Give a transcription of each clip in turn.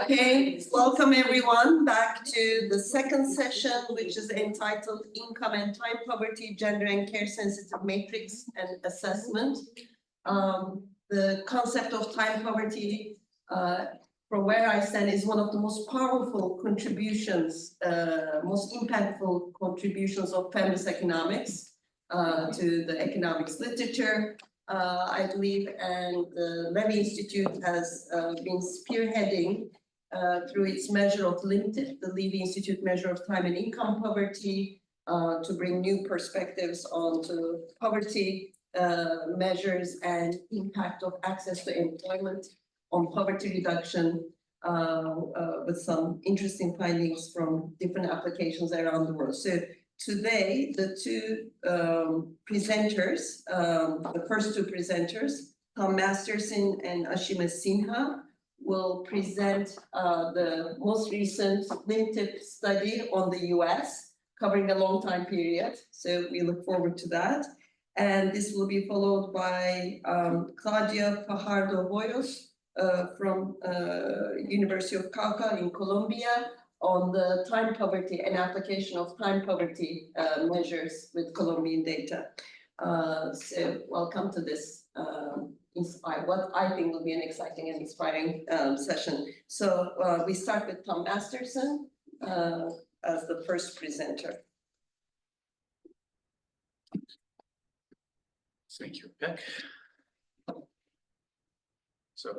Okay, welcome everyone back to the second session, which is entitled Income and Time Poverty, Gender and Care Sensitive Matrix and Assessment. The concept of time poverty, from where I stand, is one of the most powerful contributions, most impactful contributions of feminist economics to the economics literature. I believe, and the Levy Institute has been spearheading through its measure of limited, the Levy Institute measure of time and income poverty, to bring new perspectives onto poverty measures and impact of access to employment on poverty reduction, with some interesting findings from different applications around the world. So today, the two presenters, the first two presenters, Masterson and Aashima Sinha, will present the most recent limited study on the US, covering a long time period. So we look forward to that. And this will be followed by Claudia Fajardo Hoyos from University of Cauca in Colombia, on the time poverty and application of time poverty measures with Colombian data. So welcome to this what I think will be an exciting and inspiring session. So we start with Tom Masterson as the first presenter. Thank you, Ipek. So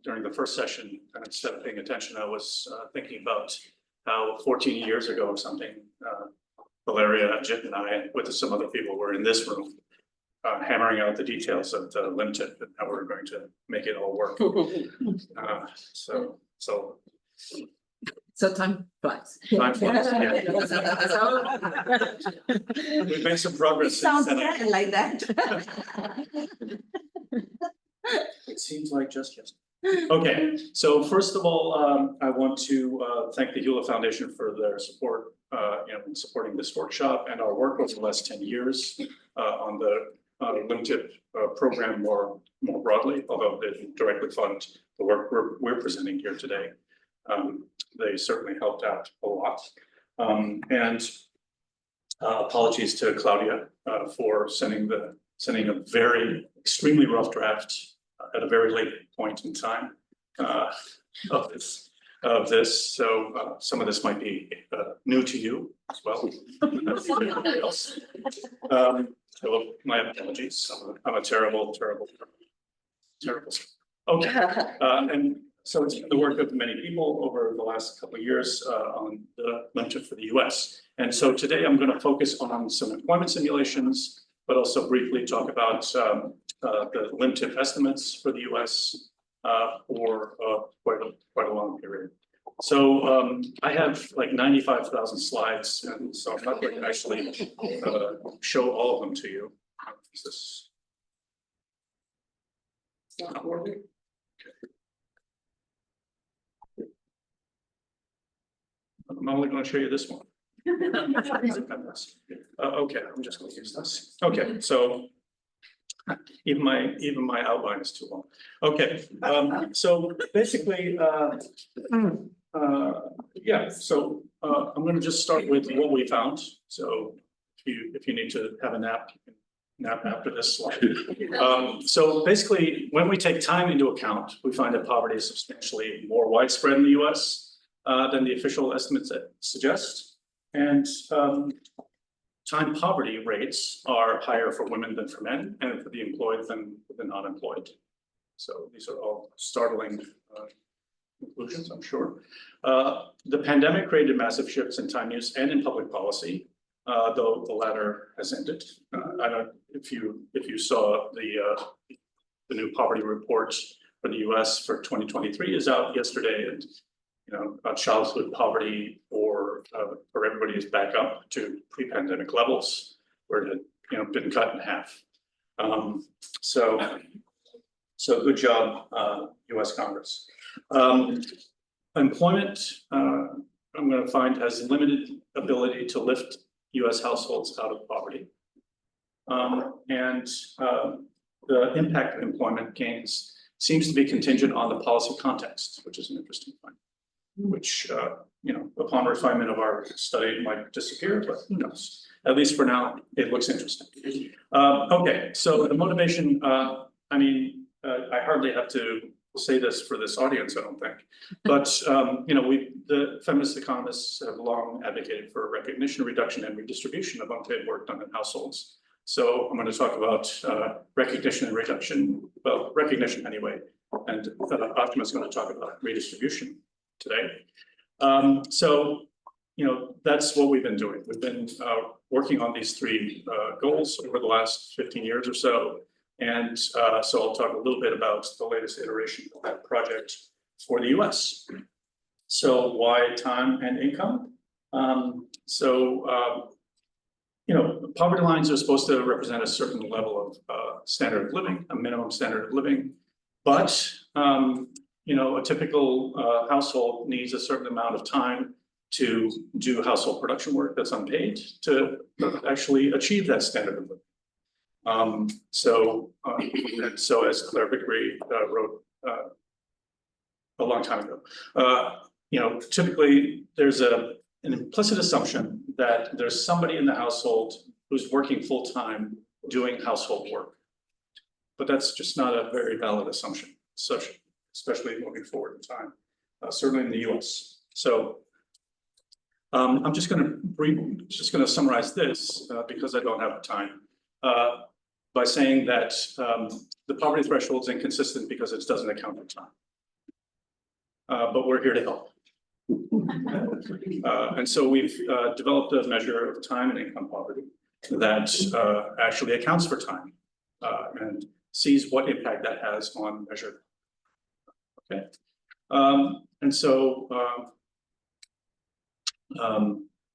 during the first session, instead of paying attention, I was thinking about how 14 years ago or something, Valeria, Ajit, and I, with some other people, were in this room hammering out the details of the limited and how we're going to make it all work. So time flies. Time flies, yeah. We've made some progress. Sounds like that. It seems like just yesterday. Okay, so first of all, I want to thank the Hewlett Foundation for their support in supporting this workshop and our work over the last 10 years on the limited program more broadly, although they didn't directly fund the work we're presenting here today. They certainly helped out a lot. And apologies to Claudia for sending a very extremely rough draft at a very late point in time of this. So some of this might be new to you as well. So my apologies. I'm a terrible. Okay, and so it's the work of many people over the last couple of years on the limited for the US. And so today I'm going to focus on some employment simulations, but also briefly talk about the limited estimates for the US for quite a long period. So I have like 95,000 slides, and so I'm not going to actually show all of them to you. Is this not working? Okay. I'm only going to show you this one. Okay, I'm just going to use this. Okay, so even my outline is too long. Okay, so basically, yeah. So I'm going to just start with what we found. So if you need to have a nap, you can nap after this slide. So basically, when we take time into account, we find that poverty is substantially more widespread in the U.S. Than the official estimates suggest, and time poverty rates are higher for women than for men, and for the employed than for the non-employed. So these are all startling conclusions, I'm sure. The pandemic created massive shifts in time use and in public policy, though the latter has ended. I don't if you saw the new poverty report for the U.S. for 2023 is out yesterday, and childhood poverty for everybody is back up to pre-pandemic levels, where it had been cut in half. So good job, U.S. Congress. Employment, I'm going to find, has limited ability to lift U.S. households out of poverty, and the impact of employment gains seems to be contingent on the policy context, which is an interesting point. Which, upon refinement of our study might disappear, but who knows? At least for now, it looks interesting. Okay, so the motivation, I hardly have to say this for this audience, I don't think. But, the feminist economists have long advocated for recognition, reduction, and redistribution of unpaid work done in households. So I'm going to talk about recognition and reduction, well, recognition anyway, and Aashima is going to talk about redistribution today. That's what we've been doing. We've been working on these three goals over the last 15 years or so. And so I'll talk a little bit about the latest iteration of that project for the US. So why time and income? Poverty lines are supposed to represent a certain level of standard of living, a minimum standard of living. But a typical household needs a certain amount of time to do household production work that's unpaid to actually achieve that standard of living. So as Claire Vickery wrote a long time ago, typically there's an implicit assumption that there's somebody in the household who's working full time doing household work. But that's just not a very valid assumption, especially moving forward in time, certainly in the US. So I'm just going to summarize this because I don't have time by saying that the poverty threshold is inconsistent because it doesn't account for time. But we're here to help. And so we've developed a measure of time and income poverty that actually accounts for time and sees what impact that has on measured. Okay.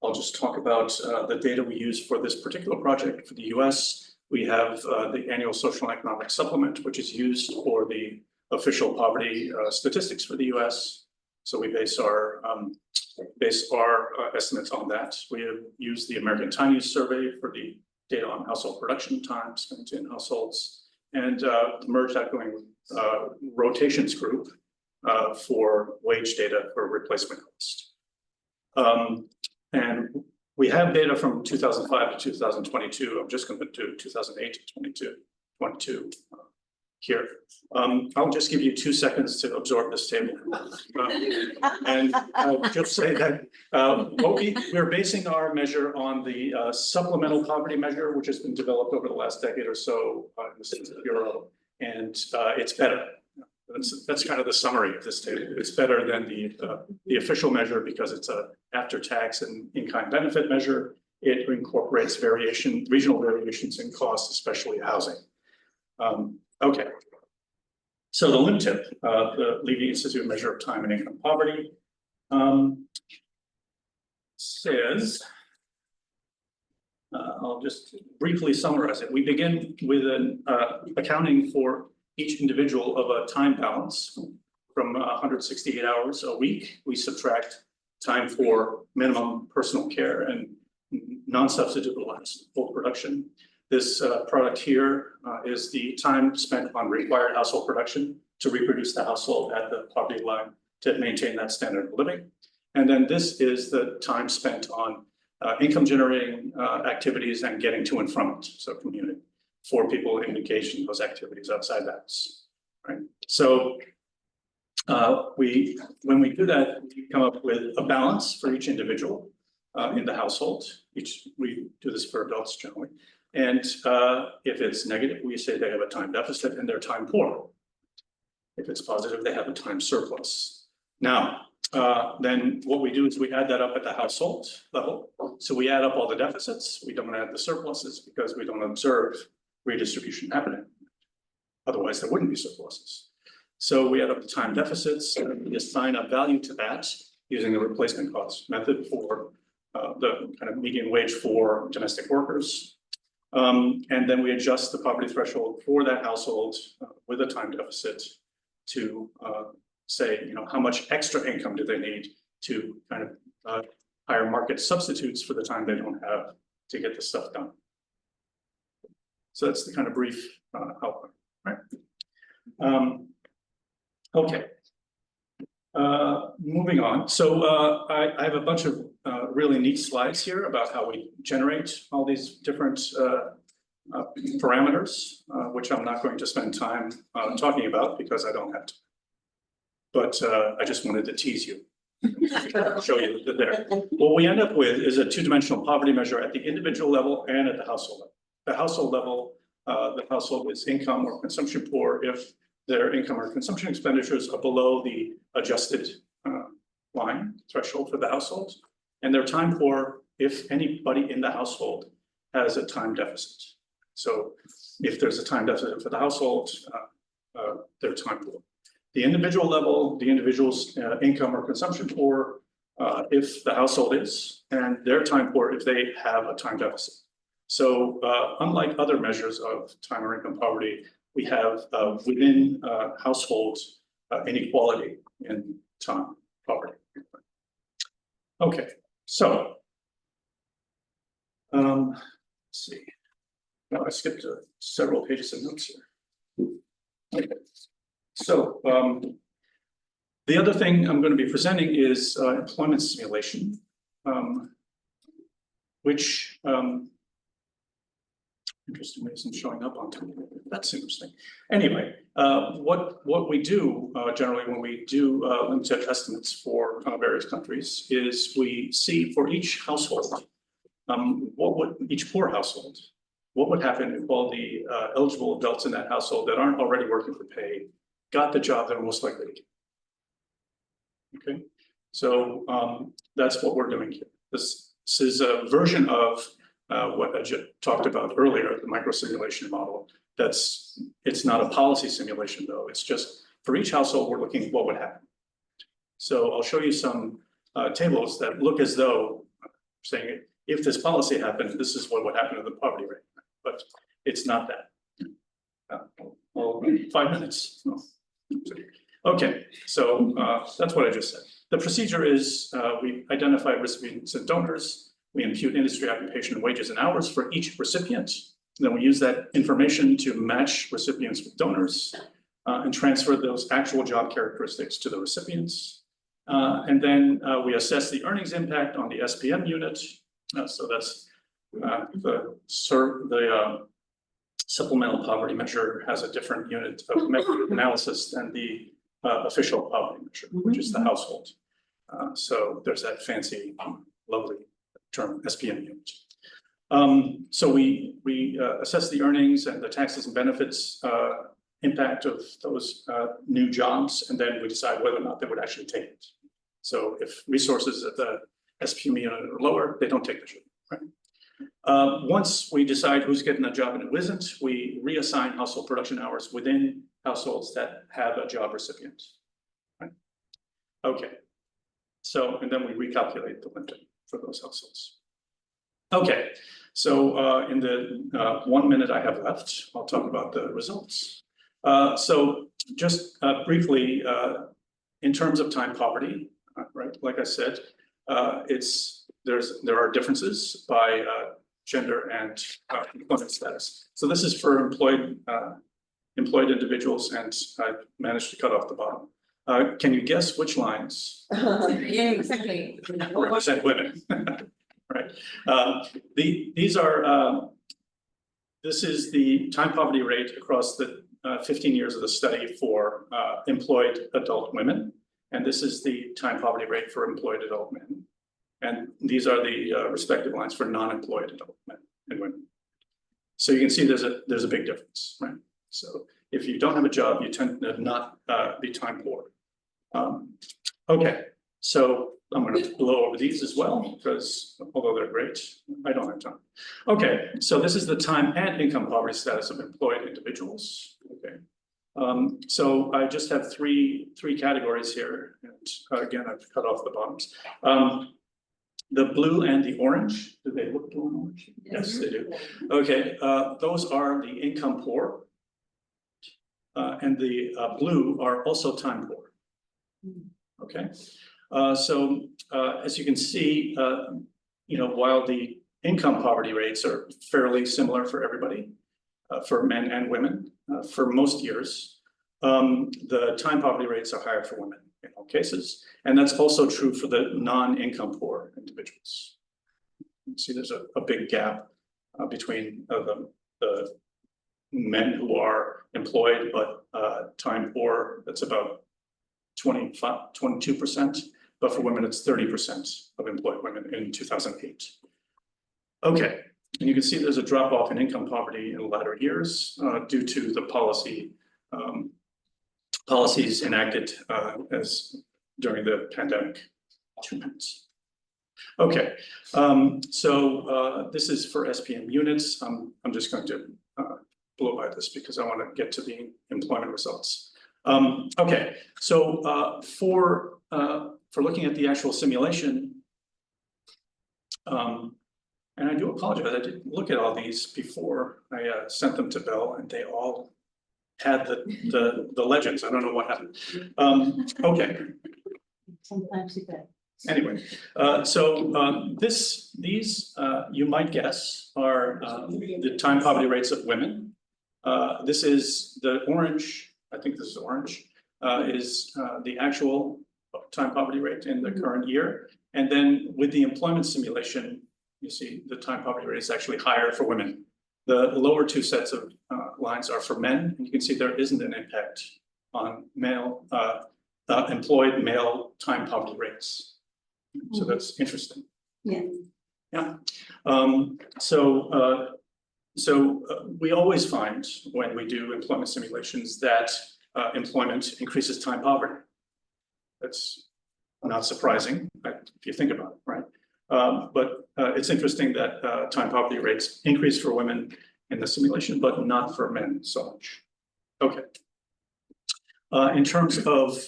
I'll just talk about the data we use for this particular project for the US. We have the annual social and economic supplement, which is used for the official poverty statistics for the US. So we base our estimates on that. We have used the American Time Use Survey for the data on household production time spent in households, and the merged outgoing rotations group for wage data for replacement cost. And we have data from 2005 to 2022. I'm just going to do 2008 to 22 here. I'll just give you 2 seconds to absorb this table. And I'll just say that we're basing our measure on the supplemental poverty measure, which has been developed over the last decade or so in the Census Bureau, and it's better. That's kind of the summary of this table. It's better than the official measure because it's a after-tax and in-kind benefit measure. It incorporates regional variations in costs, especially housing. Okay. So the LIMTIP, the Levy Institute Measure of Time and Income Poverty, says, I'll just briefly summarize it. We begin with an accounting for each individual of a time balance from 168 hours a week. We subtract time for minimum personal care and non-substitutable full production. This product here is the time spent on required household production to reproduce the household at the poverty line to maintain that standard of living. And then this is the time spent on income generating activities and getting to and from it, so commuting, for people engaged in those activities outside the house, right? So when we do that, we come up with a balance for each individual in the household. We do this for adults generally. And if it's negative, we say they have a time deficit and they're time poor. If it's positive, they have a time surplus. Now, then what we do is we add that up at the household level. So we add up all the deficits. We don't add the surpluses because we don't observe redistribution happening. Otherwise, there wouldn't be surpluses. So we add up the time deficits and we assign a value to that using the replacement cost method for the kind of median wage for domestic workers. And then we adjust the poverty threshold for that household with a time deficit to say, how much extra income do they need to kind of hire market substitutes for the time they don't have to get the stuff done. So that's the kind of brief outline, right? Okay. Moving on. So I have a bunch of really neat slides here about how we generate all these different parameters, which I'm not going to spend time talking about because I don't have to. But I just wanted to tease you. Show you that there. What we end up with is a two-dimensional poverty measure at the individual level and at the household level. The household level, the household is income or consumption poor if their income or consumption expenditures are below the adjusted line threshold for the household, and they're time poor if anybody in the household has a time deficit. So if there's a time deficit for the household, they're time poor. The individual level, the individual's income or consumption poor if the household is, and they're time poor if they have a time deficit. So unlike other measures of time or income poverty, we have within households inequality in time poverty. Okay, so let's see. No, I skipped several pages of notes here. Okay. So the other thing I'm going to be presenting is employment simulation, which interestingly isn't showing up on time. That's interesting. Anyway, what we do generally when we do limited estimates for various countries is we see for each household, what would each poor household, what would happen if all the eligible adults in that household that aren't already working for pay got the job they're most likely to get. Okay, so that's what we're doing here. This is a version of what Ajit talked about earlier, the micro simulation model. It's not a policy simulation though. It's just for each household, we're looking at what would happen. So I'll show you some tables that look as though saying if this policy happened, this is what would happen to the poverty rate, but it's not that. Well, 5 minutes. No. Okay, so that's what I just said. The procedure is we identify recipients and donors. We impute industry, occupation, wages, and hours for each recipient. Then we use that information to match recipients with donors and transfer those actual job characteristics to the recipients. And then we assess the earnings impact on the SPM unit. So that's the supplemental poverty measure has a different unit of analysis than the official poverty measure, which is the household. So there's that fancy, lovely term SPM unit. So we assess the earnings and the taxes and benefits impact of those new jobs, and then we decide whether or not they would actually take it. So if resources at the SPM unit are lower, they don't take the job, right? Once we decide who's getting a job and who isn't, we reassign household production hours within households that have a job recipient, right? Okay, so, and then we recalculate the limit for those households. Okay, so in the 1 minute I have left, I'll talk about the results. So just briefly, in terms of time poverty, right, like I said, there are differences by gender and employment status. So this is for employed individuals, and I've managed to cut off the bottom. Can you guess which lines Yeah, exactly. represent women? Right. These are. This is the time poverty rate across the 15 years of the study for employed adult women, and this is the time poverty rate for employed adult men. And these are the respective lines for non-employed adult men and women. So you can see there's a big difference, right? So if you don't have a job, you tend to not be time poor. Okay, so I'm going to blow over these as well because although they're great, I don't have time. Okay, so this is the time and income poverty status of employed individuals. Okay, so I just have three categories here, and again I've cut off the bottoms. The blue and the orange, do they look blue and orange? Yes, they do. Okay, those are the income poor, and the blue are also time poor. Okay, so as you can see, while the income poverty rates are fairly similar for everybody, for men and women, for most years, the time poverty rates are higher for women in all cases. And that's also true for the non-income poor individuals. You see there's a big gap between the men who are employed but time poor. That's about 22%, but for women it's 30% of employed women in 2008. Okay, and you can see there's a drop off in income poverty in the latter years due to the policies enacted as during the pandemic. 2 minutes. Okay, so this is for SPM units. I'm just going to blow by this because I want to get to the employment results. Okay, so for looking at the actual simulation, and I do apologize, I didn't look at all these before I sent them to Bill, and they all had the legends. I don't know what happened. Okay. Sometimes it does. Anyway, these you might guess are the time poverty rates of women. This is the orange. I think this is orange. Is the actual time poverty rate in the current year, and then with the employment simulation, you see the time poverty rate is actually higher for women. The lower two sets of lines are for men, and you can see there isn't an impact on male employed male time poverty rates. So that's interesting. Yeah. Yeah. So we always find when we do employment simulations that employment increases time poverty. That's not surprising if you think about it, right? But it's interesting that time poverty rates increase for women in the simulation, but not for men so much. Okay. In terms of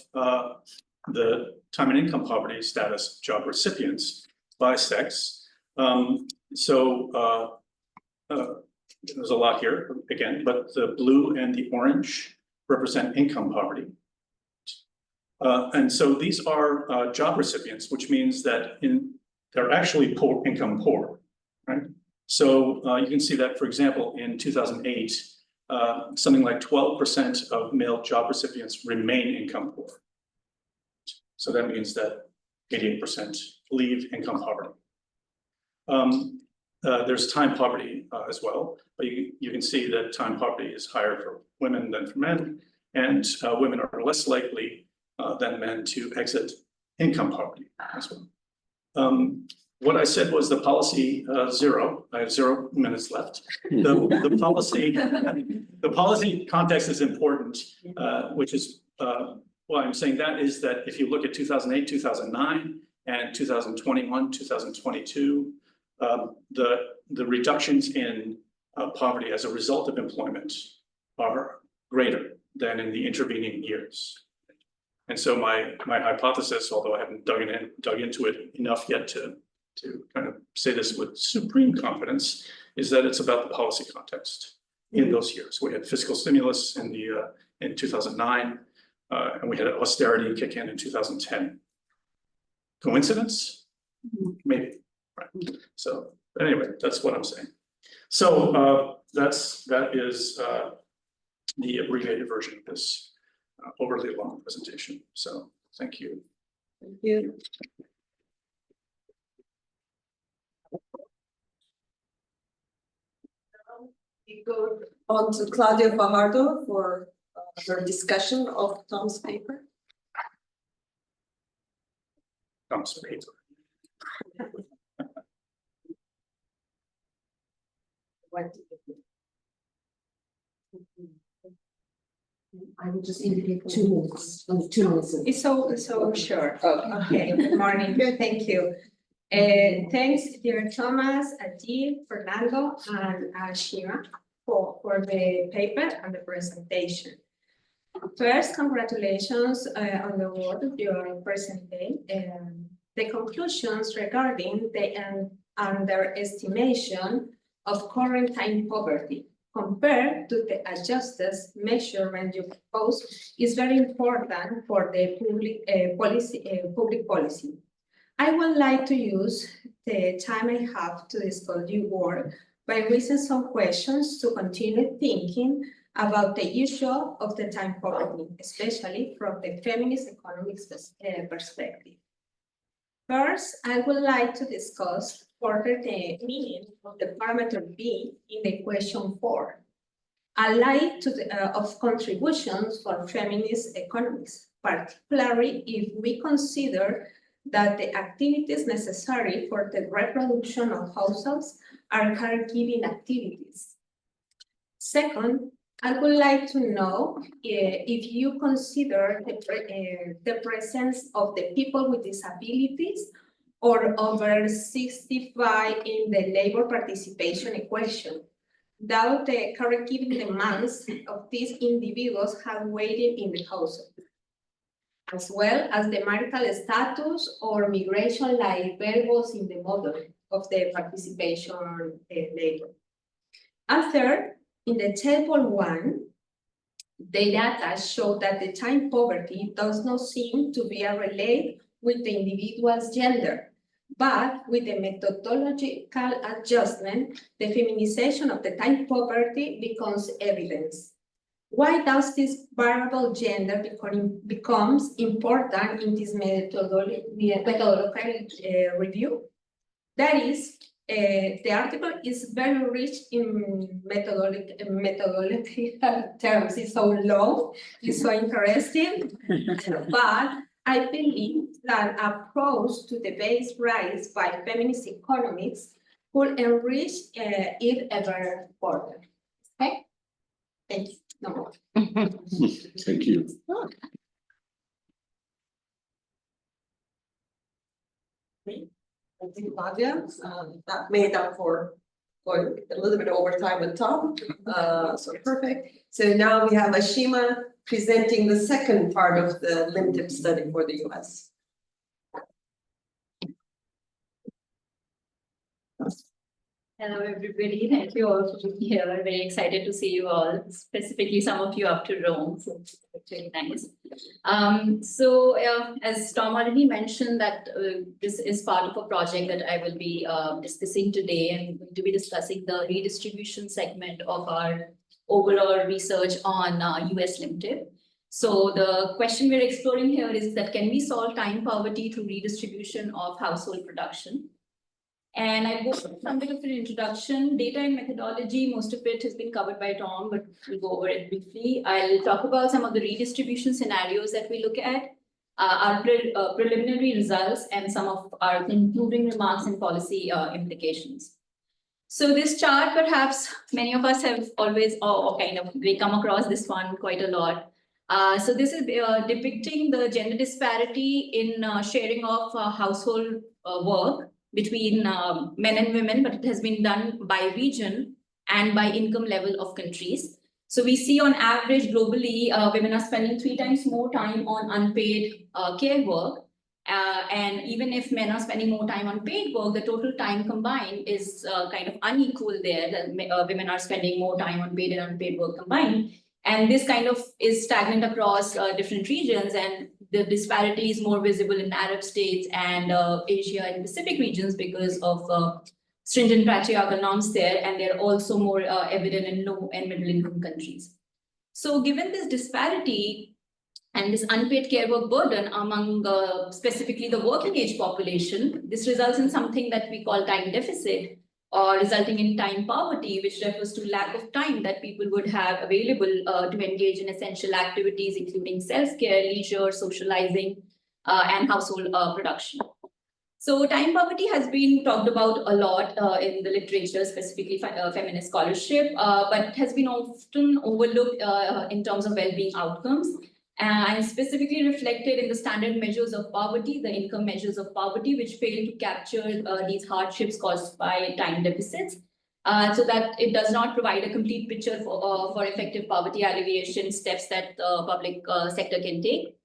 the time and income poverty status job recipients by sex, there's a lot here again, but the blue and the orange represent income poverty. And so these are job recipients, which means that they're actually poor, right? So you can see that, for example, in 2008, something like 12% of male job recipients remain income poor. So that means that 88% leave income poverty. There's time poverty as well, but you can see that time poverty is higher for women than for men, and women are less likely than men to exit income poverty as well. What I said was the policy zero. I have 0 minutes left. The policy context is important, which is why I'm saying that is that if you look at 2008, 2009, and 2021, 2022, the reductions in poverty as a result of employment are greater than in the intervening years. And so my hypothesis, although I haven't dug into it enough yet to kind of say this with supreme confidence, is that it's about the policy context in those years. We had fiscal stimulus in 2009, and we had austerity kick in 2010. Coincidence? Maybe. Right. So anyway, that's what I'm saying. So that is the abbreviated version of this overly long presentation. So thank you. Thank you. We go on to Claudia Fajardo for her discussion of Tom's paper. Tom's paper. I will just indicate 2 minutes. 2 minutes. It's so short. Okay, good morning. Thank you. Thanks, dear Thomas, Ajit, Fernando, and Aashima for the paper and the presentation. First, congratulations on the work of your presentation. The conclusions regarding the underestimation of current time poverty compared to the adjusted measurement you propose is very important for the public policy. I would like to use the time I have to discuss your work by raising some questions to continue thinking about the issue of the time poverty, especially from the feminist economics perspective. First, I would like to discuss further the meaning of the parameter B in the question 4, allied to the of contributions for feminist economics, particularly if we consider that the activities necessary for the reproduction of households are caregiving activities. Second, I would like to know if you consider the presence of the people with disabilities or over 65 in the labor participation equation, though the caregiving demands of these individuals have weighted in the household, as well as the marital status or migration like variables in the model of the participation labor. And third, in the table 1, the data show that the time poverty does not seem to be related with the individual's gender, but with the methodological adjustment, the feminization of the time poverty becomes evidence. Why does this variable gender becomes important in this methodological review? That is, the article is very rich in methodological terms. It's so long, it's so interesting, but I believe that approach to the base raised by feminist economics could enrich it ever further. Okay? Thank you. No more. Thank you. Thank you, Claudia. That made up for going a little bit over time with Tom. So perfect. So now we have Aashima presenting the second part of the limited study for the US. Hello, everybody. Thank you all for being here. I'm very excited to see you all, specifically some of you up to Rome. So it's really nice. As Tom already mentioned, that this is part of a project that I will be discussing today, and going to be discussing the redistribution segment of our overall research on US limited. So the question we're exploring here is that can we solve time poverty through redistribution of household production? And I go through some bit of an introduction, data and methodology, most of it has been covered by Tom, but we'll go over it briefly. I'll talk about some of the redistribution scenarios that we look at, our preliminary results, and some of our concluding remarks and policy implications. So this chart, perhaps many of us have always, we come across this one quite a lot. So this is depicting the gender disparity in sharing of household work between men and women, but it has been done by region and by income level of countries. So we see on average globally, women are spending 3 times more time on unpaid care work. And even if men are spending more time on paid work, the total time combined is kind of unequal there. That women are spending more time on paid and unpaid work combined. And this kind of is stagnant across different regions, and the disparity is more visible in Arab states and Asia and Pacific regions because of stringent patriarchal norms there, and they're also more evident in low and middle income countries. So given this disparity and this unpaid care work burden among specifically the working age population, this results in something that we call time deficit, or resulting in time poverty, which refers to lack of time that people would have available to engage in essential activities, including self-care, leisure, socializing, and household production. So time poverty has been talked about a lot in the literature, specifically feminist scholarship, but has been often overlooked in terms of well-being outcomes. And specifically reflected in the standard measures of poverty, the income measures of poverty, which fail to capture these hardships caused by time deficits, so that it does not provide a complete picture for effective poverty alleviation steps that the public sector can take.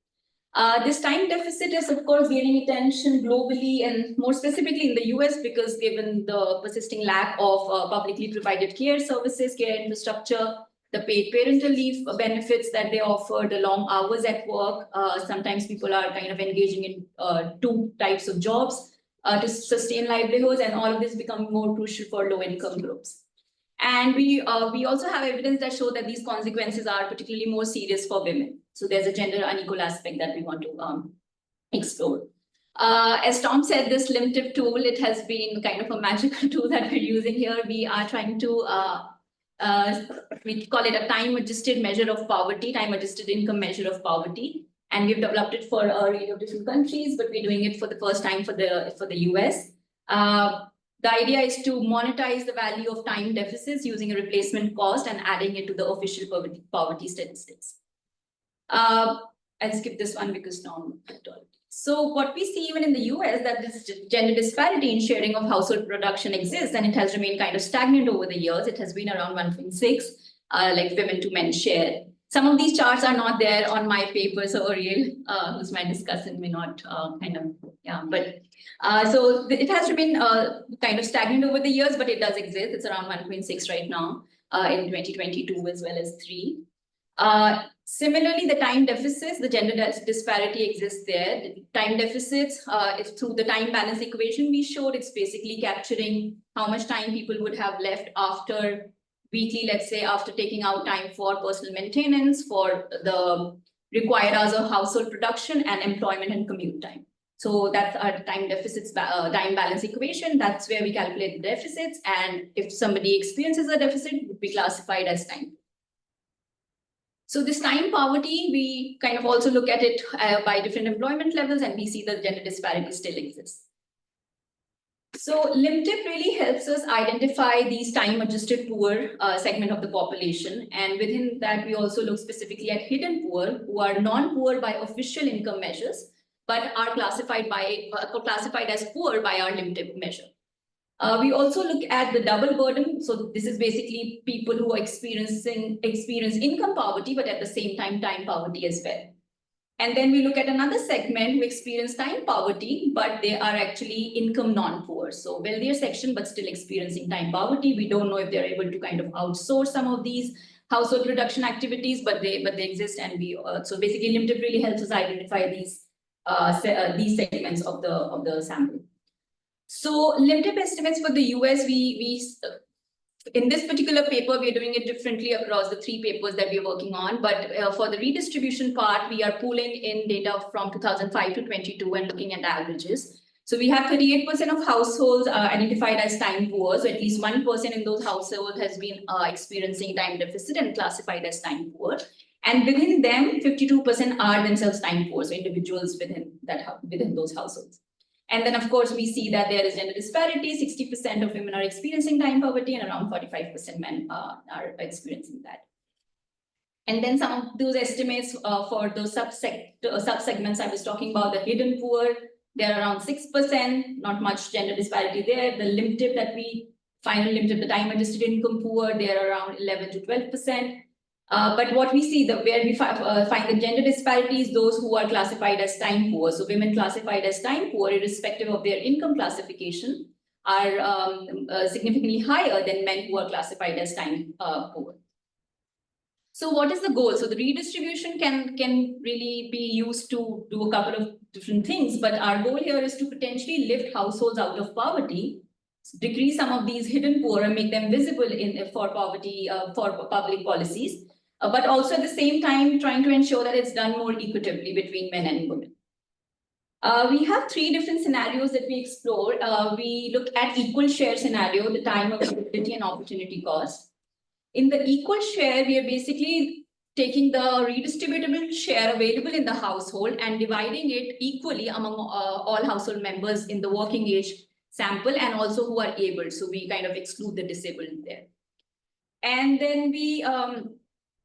This time deficit is, of course, gaining attention globally and more specifically in the US, because given the persisting lack of publicly provided care services, care infrastructure, the paid parental leave benefits that they offer, the long hours at work. Sometimes people are kind of engaging in 2 types of jobs to sustain livelihoods, and all of this becoming more crucial for low income groups. And we also have evidence that show that these consequences are particularly more serious for women. So there's a gender unequal aspect that we want to explore. As Tom said, this limtip tool, it has been kind of a magical tool that we're using here. We are trying to, we call it a time-adjusted measure of poverty, time-adjusted income measure of poverty. And we've developed it for a range of different countries, but we're doing it for the first time for the US. The idea is to monetize the value of time deficits using a replacement cost and adding it to the official poverty statistics. I'll skip this one because Tom had already. So what we see even in the US that this gender disparity in sharing of household production exists, and it has remained kind of stagnant over the years. It has been around 1.6, like women to men share. Some of these charts are not there on my paper, so Ariel, who's my discussant, may not so it has remained kind of stagnant over the years, but it does exist. It's around 1.6 right now in 2022 as well as 3. Similarly, the time deficits, the gender disparity exists there. The time deficits, is through the time balance equation we showed, it's basically capturing how much time people would have left after weekly, let's say, after taking out time for personal maintenance, for the required hours of household production and employment and commute time. So that's our time deficits, time balance equation. That's where we calculate the deficits. And if somebody experiences a deficit, it would be classified as time. So this time poverty, we kind of also look at it by different employment levels, and we see that gender disparity still exists. So limtip really helps us identify these time-adjusted poor segment of the population. And within that, we also look specifically at hidden poor, who are non-poor by official income measures, but are classified as poor by our limtip measure. We also look at the double burden. So this is basically people who are experience income poverty, but at the same time poverty as well. And then we look at another segment who experience time poverty, but they are actually income non-poor. So wealthier section, but still experiencing time poverty. We don't know if they're able to kind of outsource some of these household production activities, but they exist. And we so basically limtip really helps us identify these segments of the sample. So limtip estimates for the US, in this particular paper, we are doing it differently across the 3 papers that we are working on. But for the redistribution part, we are pulling in data from 2005 to 22 and looking at averages. So we have 38% of households identified as time poor. So at least 1% in those households has been experiencing time deficit and classified as time poor. And within them, 52% are themselves time poor. So individuals within those households. And then, of course, we see that there is gender disparity. 60% of women are experiencing time poverty, and around 45% men are experiencing that. And then some of those estimates for those subsegments I was talking about, the hidden poor, they're around 6%, not much gender disparity there. The limtip final limtip, the time-adjusted income poor, they're around 11 to 12%. But what we see, where we find the gender disparities, those who are classified as time poor. So women classified as time poor, irrespective of their income classification, are significantly higher than men who are classified as time poor. So what is the goal? So the redistribution can really be used to do a couple of different things, but our goal here is to potentially lift households out of poverty, decrease some of these hidden poor and make them visible for poverty, for public policies. But also at the same time, trying to ensure that it's done more equitably between men and women. We have 3 different scenarios that we explore. We look at equal share scenario, the time availability and opportunity cost. In the equal share, we are basically taking the redistributable share available in the household and dividing it equally among all household members in the working age sample, and also who are able. So we kind of exclude the disabled there. And then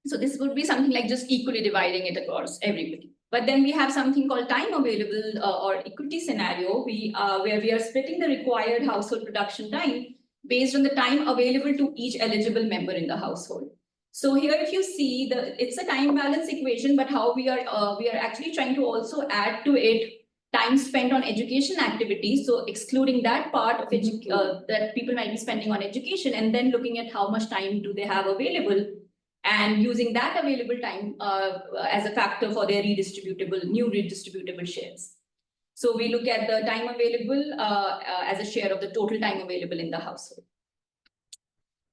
so this would be something like just equally dividing it across everybody. But then we have something called time available or equity scenario, where we are splitting the required household production time based on the time available to each eligible member in the household. So here, if you see, it's a time balance equation, but how we are actually trying to also add to it time spent on education activities. So excluding that part of that people might be spending on education, and then looking at how much time do they have available, and using that available time as a factor for their new redistributable shares. So we look at the time available as a share of the total time available in the household.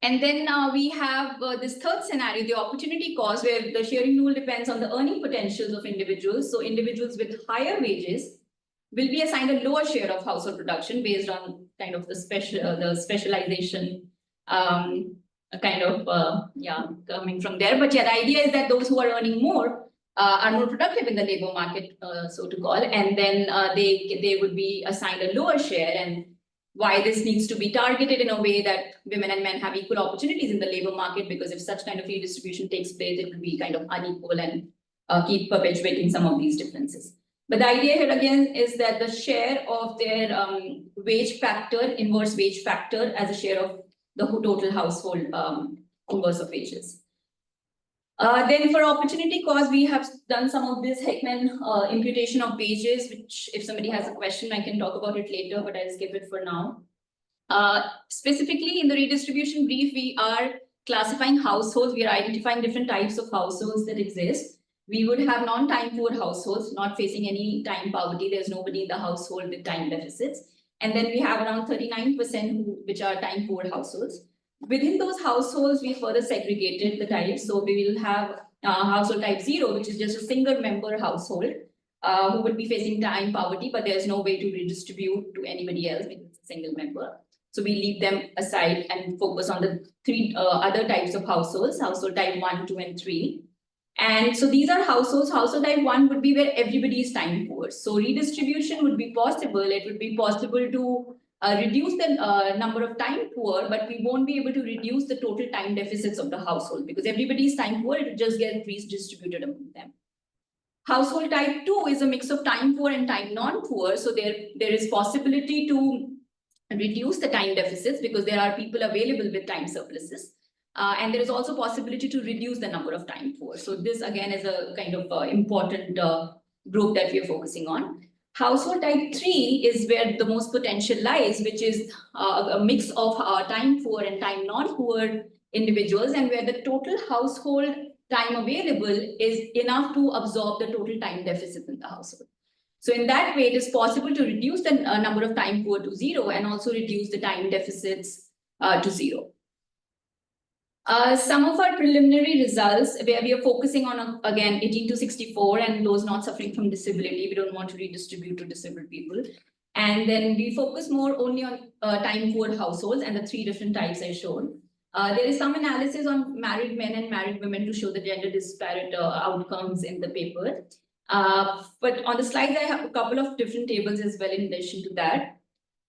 And then we have this third scenario, the opportunity cost, where the sharing rule depends on the earning potentials of individuals. So individuals with higher wages will be assigned a lower share of household production based on kind of the specialization coming from there. But yeah, the idea is that those who are earning more are more productive in the labor market, so to call, and then they would be assigned a lower share. And why this needs to be targeted in a way that women and men have equal opportunities in the labor market, because if such kind of redistribution takes place, it will be kind of unequal and keep perpetuating some of these differences. But the idea here again is that the share of their wage factor, inverse wage factor, as a share of the total household inverse of wages. Then for opportunity cost, we have done some of this Heckman imputation of wages, which if somebody has a question, I can talk about it later, but I'll skip it for now. Specifically in the redistribution brief, we are classifying households. We are identifying different types of households that exist. We would have non-time poor households, not facing any time poverty. There's nobody in the household with time deficits. And then we have around 39% which are time poor households. Within those households, we further segregated the types. So we will have household type 0, which is just a single member household who would be facing time poverty, but there's no way to redistribute to anybody else because it's a single member. So we leave them aside and focus on the three other types of households, household type 1, 2, and 3. And so these are households. Household type 1 would be where everybody is time poor. So redistribution would be possible. It would be possible to reduce the number of time poor, but we won't be able to reduce the total time deficits of the household because everybody is time poor. It will just get redistributed among them. Household type 2 is a mix of time poor and time non-poor. So there is possibility to reduce the time deficits because there are people available with time surpluses. And there is also possibility to reduce the number of time poor. So this again is a kind of important group that we are focusing on. Household type 3 is where the most potential lies, which is a mix of time poor and time non-poor individuals, and where the total household time available is enough to absorb the total time deficit in the household. So in that way, it is possible to reduce the number of time poor to 0 and also reduce the time deficits to 0. Some of our preliminary results where we are focusing on, again, 18 to 64 and those not suffering from disability. We don't want to redistribute to disabled people. And then we focus more only on time poor households and the 3 different types I showed. There is some analysis on married men and married women to show the gender disparate outcomes in the paper. But on the slides, I have a couple of different tables as well in addition to that.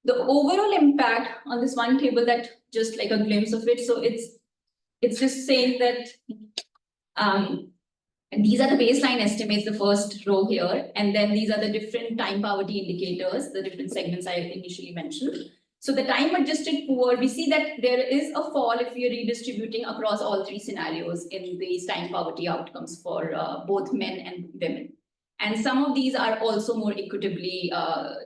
The overall impact on this one table, that just like a glimpse of it. So it's just saying that and these are the baseline estimates, the first row here, and then these are the different time poverty indicators, the different segments I initially mentioned. So the time adjusted poor, we see that there is a fall if we are redistributing across all 3 scenarios in these time poverty outcomes for both men and women. And some of these are also more equitably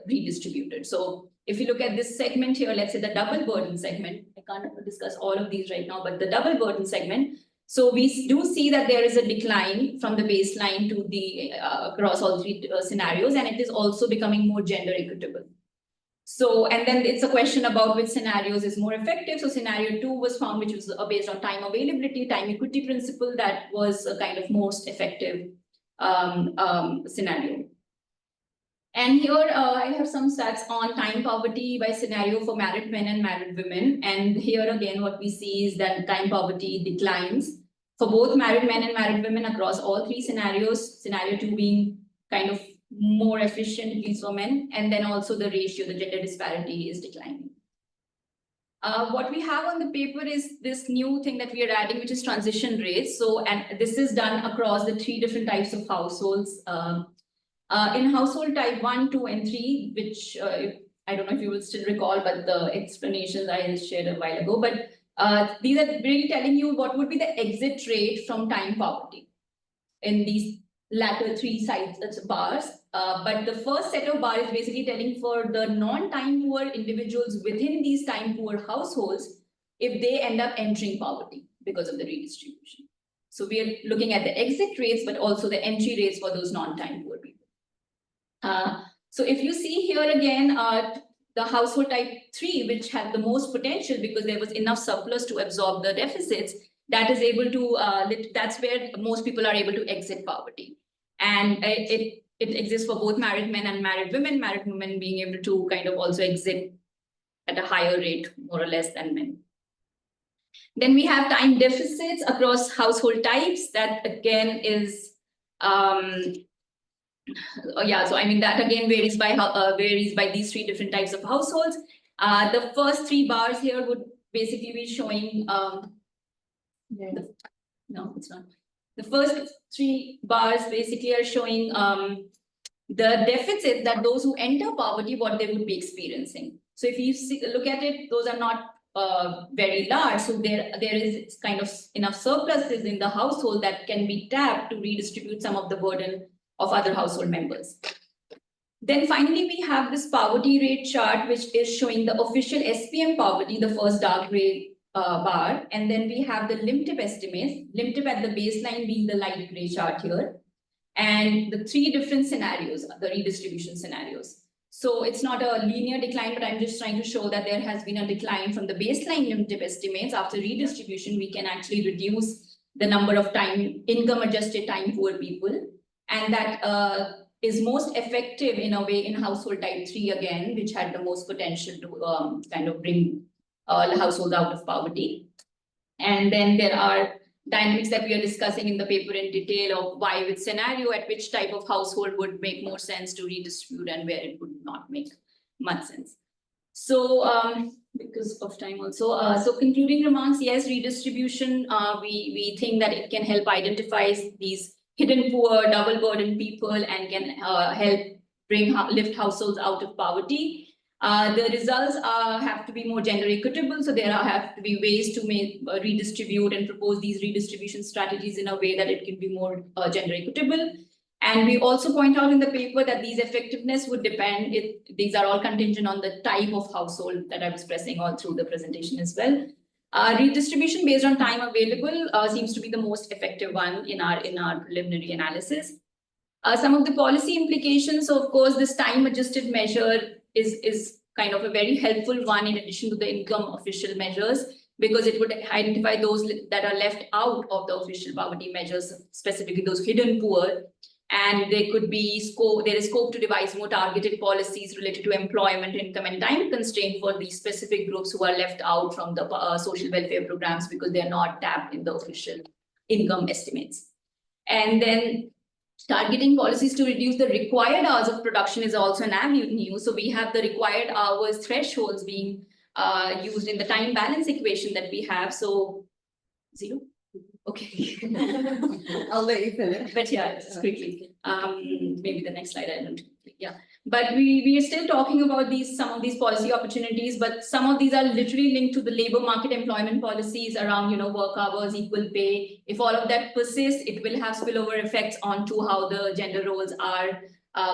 redistributed. So if you look at this segment here, let's say the double burden segment, I can't discuss all of these right now, but the double burden segment. So we do see that there is a decline from the baseline to the across all 3 scenarios, and it is also becoming more gender equitable. So, and then it's a question about which scenarios is more effective. So scenario 2 was found, which was based on time availability, time equity principle, that was a kind of most effective scenario. And here I have some stats on time poverty by scenario for married men and married women. And here again, what we see is that time poverty declines for both married men and married women across all 3 scenarios, scenario 2 being kind of more efficient, at least for men. And then also the ratio, the gender disparity is declining. What we have on the paper is this new thing that we are adding, which is transition rates. So, and this is done across the 3 different types of households. In household type 1, 2, and 3, which I don't know if you will still recall, but the explanations I shared a while ago, but these are really telling you what would be the exit rate from time poverty in these latter 3 sides, bars. But the first set of bars is basically telling for the non-time poor individuals within these time poor households, if they end up entering poverty because of the redistribution. So we are looking at the exit rates, but also the entry rates for those non-time poor people. So if you see here again, the household type 3, which had the most potential because there was enough surplus to absorb the deficits, that is able to, that's where most people are able to exit poverty. And it exists for both married men and married women being able to kind of also exit at a higher rate, more or less, than men. Then we have time deficits across household types. That again is, yeah, so I mean, that again varies by these 3 different types of households. The first 3 bars here would basically be showing, no, it's not. The first 3 bars basically are showing the deficit that those who enter poverty, what they would be experiencing. So if you look at it, those are not very large. So there is kind of enough surpluses in the household that can be tapped to redistribute some of the burden of other household members. Then finally, we have this poverty rate chart, which is showing the official SPM poverty, the first dark gray bar. And then we have the LIMTIP estimates, LIMTIP at the baseline being the light gray chart here. And the 3 different scenarios, the redistribution scenarios. So it's not a linear decline, but I'm just trying to show that there has been a decline from the baseline LIMTIP estimates. After redistribution, we can actually reduce the number of income adjusted time poor people. And that is most effective in a way in household type 3 again, which had the most potential to kind of bring the household out of poverty. And then there are dynamics that we are discussing in the paper in detail of why which scenario at which type of household would make more sense to redistribute and where it would not make much sense. So because of time also, so concluding remarks, yes, redistribution, we think that it can help identify these hidden poor, double burden people and can help lift households out of poverty. The results have to be more gender equitable, so there have to be ways to make redistribute and propose these redistribution strategies in a way that it can be more gender equitable. And we also point out in the paper that these effectiveness would depend, these are all contingent on the type of household that I was pressing all through the presentation as well. Redistribution based on time available seems to be the most effective one in our preliminary analysis. Some of the policy implications, so of course, this time adjusted measure is kind of a very helpful one in addition to the income official measures, because it would identify those that are left out of the official poverty measures, specifically those hidden poor. And there could be there is scope to devise more targeted policies related to employment, income, and time constraint for these specific groups who are left out from the social welfare programs because they are not tapped in the official income estimates. And then targeting policies to reduce the required hours of production is also an avenue. So we have the required hours thresholds being used in the time balance equation that we have. So 0. Okay. I'll let you finish. But yeah, just quickly. Maybe the next slide I don't. Yeah. But we are still talking about some of these policy opportunities, but some of these are literally linked to the labor market employment policies around, work hours, equal pay. If all of that persists, it will have spillover effects onto how the gender roles are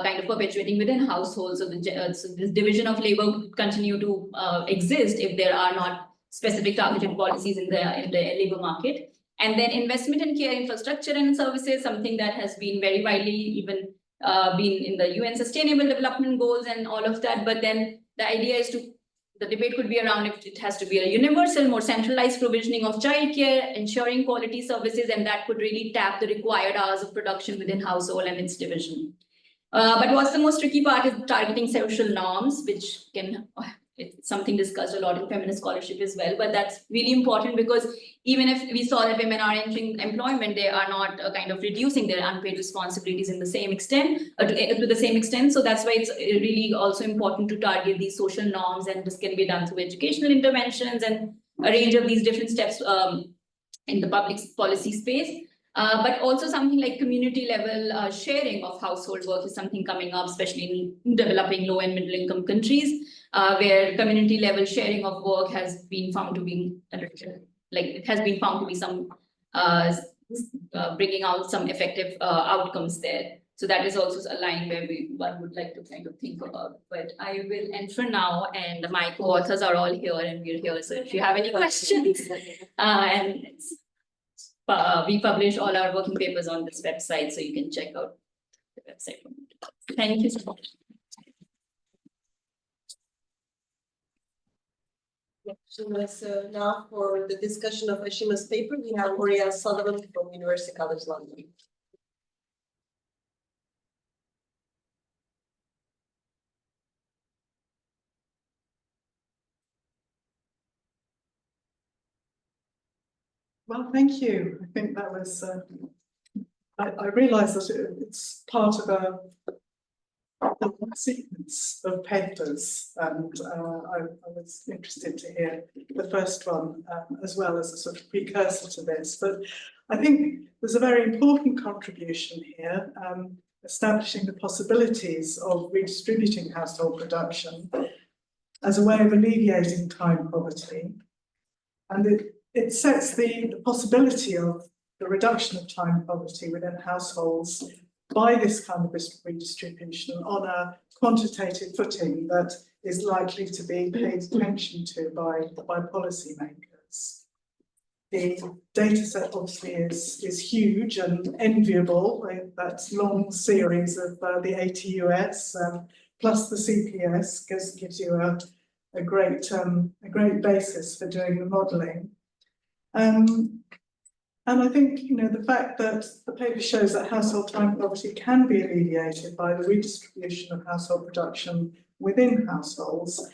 kind of perpetuating within households. So this division of labor would continue to exist if there are not specific targeted policies in the labor market. And then investment in care infrastructure and services, something that has been very widely even been in the UN Sustainable Development Goals and all of that. But then the idea is the debate could be around if it has to be a universal, more centralized provisioning of childcare, ensuring quality services, and that could really tap the required hours of production within household and its division. But what's the most tricky part is targeting social norms, which it's something discussed a lot in feminist scholarship as well, but that's really important because even if we saw that women are entering employment, they are not kind of reducing their unpaid responsibilities in the same extent, to the same extent. So that's why it's really also important to target these social norms, and this can be done through educational interventions and a range of these different steps in the public policy space. But also something like community level sharing of household work is something coming up, especially in developing low and middle income countries, where community level sharing of work has been found to be some bringing out some effective outcomes there. So that is also a line where one would like to kind of think about. But I will end for now, and my co-authors are all here and we're here. So if you have any questions, we publish all our working papers on this website, so you can check out the website. Thank you so much. So now for the discussion of Aashima's paper, we have Oriel Sullivan from University College London. Well, thank you. I think that was, I realise that it's part of a sequence of papers, and I was interested to hear the first one as well as a sort of precursor to this. But I think there's a very important contribution here, establishing the possibilities of redistributing household production as a way of alleviating time poverty. And it sets the possibility of the reduction of time poverty within households by this kind of redistribution on a quantitative footing that is likely to be paid attention to by policymakers. The data set obviously is huge and enviable. That long series of the ATUS plus the CPS gives you a great basis for doing the modelling. And I think, the fact that the paper shows that household time poverty can be alleviated by the redistribution of household production within households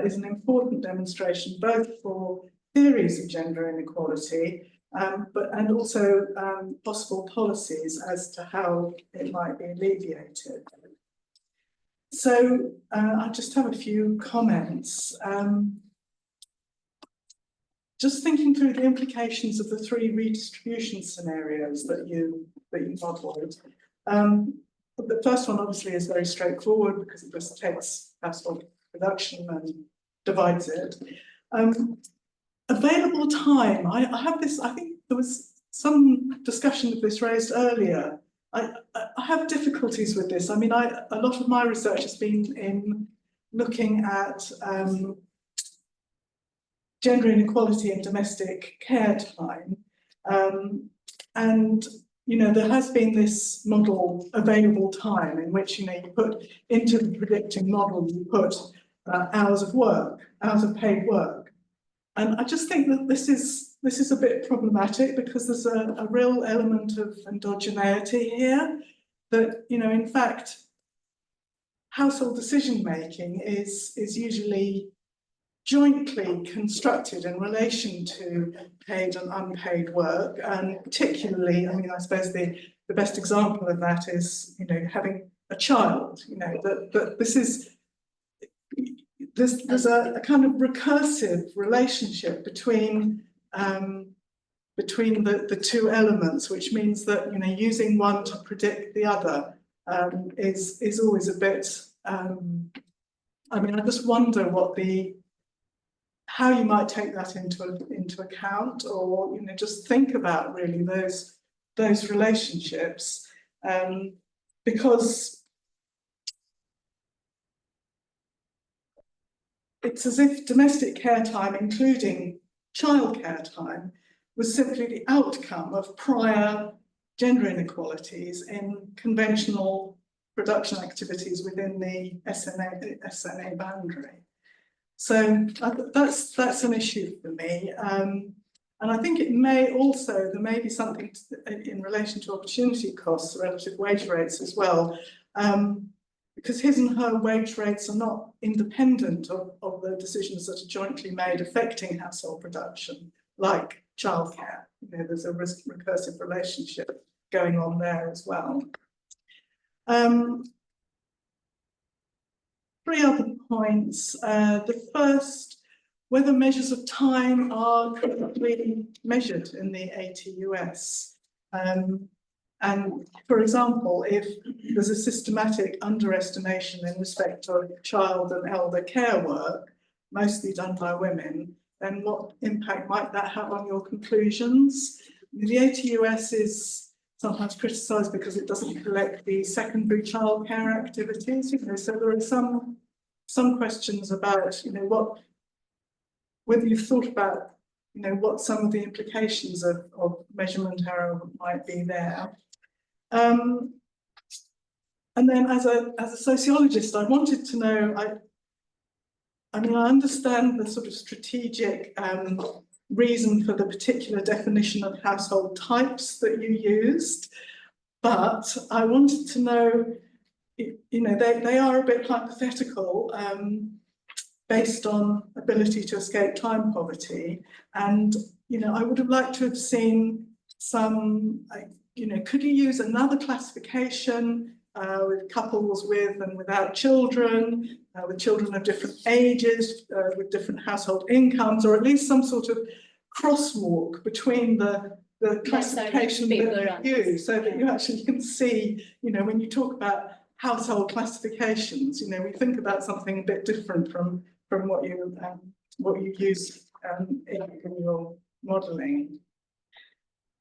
is an important demonstration both for theories of gender inequality, and also possible policies as to how it might be alleviated. So I just have a few comments. Just thinking through the implications of the three redistribution scenarios that you modelled. The first one obviously is very straightforward because it just takes household production and divides it. Available time, I have this, I think there was some discussion of this raised earlier. I have difficulties with this. I mean, a lot of my research has been in looking at gender inequality in domestic care time. And, there has been this model available time in which, you put into the predicting model, you put hours of work, hours of paid work. And I just think that this is a bit problematic because there's a real element of endogeneity here that, in fact, household decision-making is usually jointly constructed in relation to paid and unpaid work, and particularly, I suppose the best example of that is, having a child. That this is there's a kind of recursive relationship between the two elements, which means that using one to predict the other is always a bit. I just wonder how you might take that into account, or just think about really those relationships, because it's as if domestic care time, including childcare time, was simply the outcome of prior gender inequalities in conventional production activities within the SNA boundary. So that's an issue for me, and I think there may be something in relation to opportunity costs, relative wage rates as well, because his and her wage rates are not independent of the decisions that are jointly made affecting household production, like childcare. There's a recursive relationship going on there as well. Three other points. The first, whether measures of time are correctly measured in the ATUS. And for example, if there's a systematic underestimation in respect of child and elder care work, mostly done by women, then what impact might that have on your conclusions? The ATUS is sometimes criticised because it doesn't collect the secondary childcare activities. So there are some questions about, whether you've thought about, what some of the implications of measurement error might be there. And then as a sociologist, I wanted to know, I mean, I understand the sort of strategic reason for the particular definition of household types that you used, but I wanted to know, you know, they are a bit hypothetical based on ability to escape time poverty. And, you know, I would have liked to have seen some, you know, could you use another classification with couples with and without children, with children of different ages, with different household incomes, or at least some sort of crosswalk between the classification that you use, so that you actually can see, you know, when you talk about household classifications, you know, we think about something a bit different from what you use in your modelling.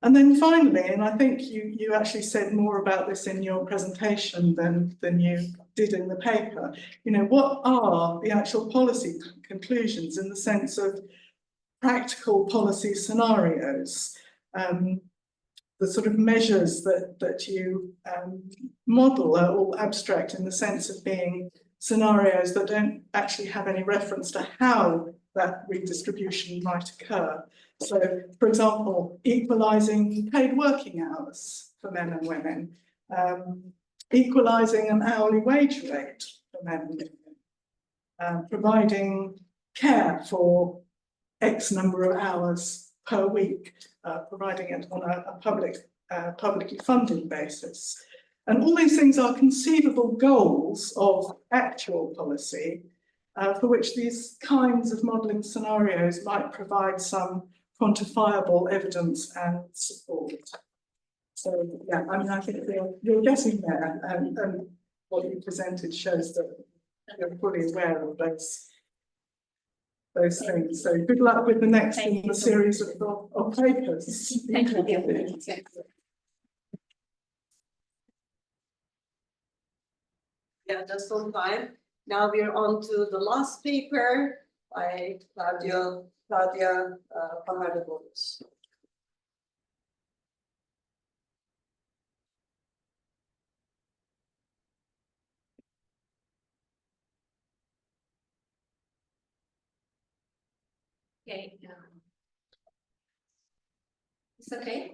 And then finally, and I think you actually said more about this in your presentation than you did in the paper, you know, what are the actual policy conclusions in the sense of practical policy scenarios, the sort of measures that you model are all abstract in the sense of being scenarios that don't actually have any reference to how that redistribution might occur. So, for example, equalising paid working hours for men and women, equalising an hourly wage rate for men and women, providing care for X number of hours per week, providing it on a publicly funded basis. And all these things are conceivable goals of actual policy for which these kinds of modelling scenarios might provide some quantifiable evidence and support. So, yeah, I mean, I think you're getting there, and what you presented shows that you're fully aware of those things. So good luck with the next in the series of papers. Thank you. Yeah, just on time. Now we are on to the last paper by Claudia Fajardo. Okay. It's okay.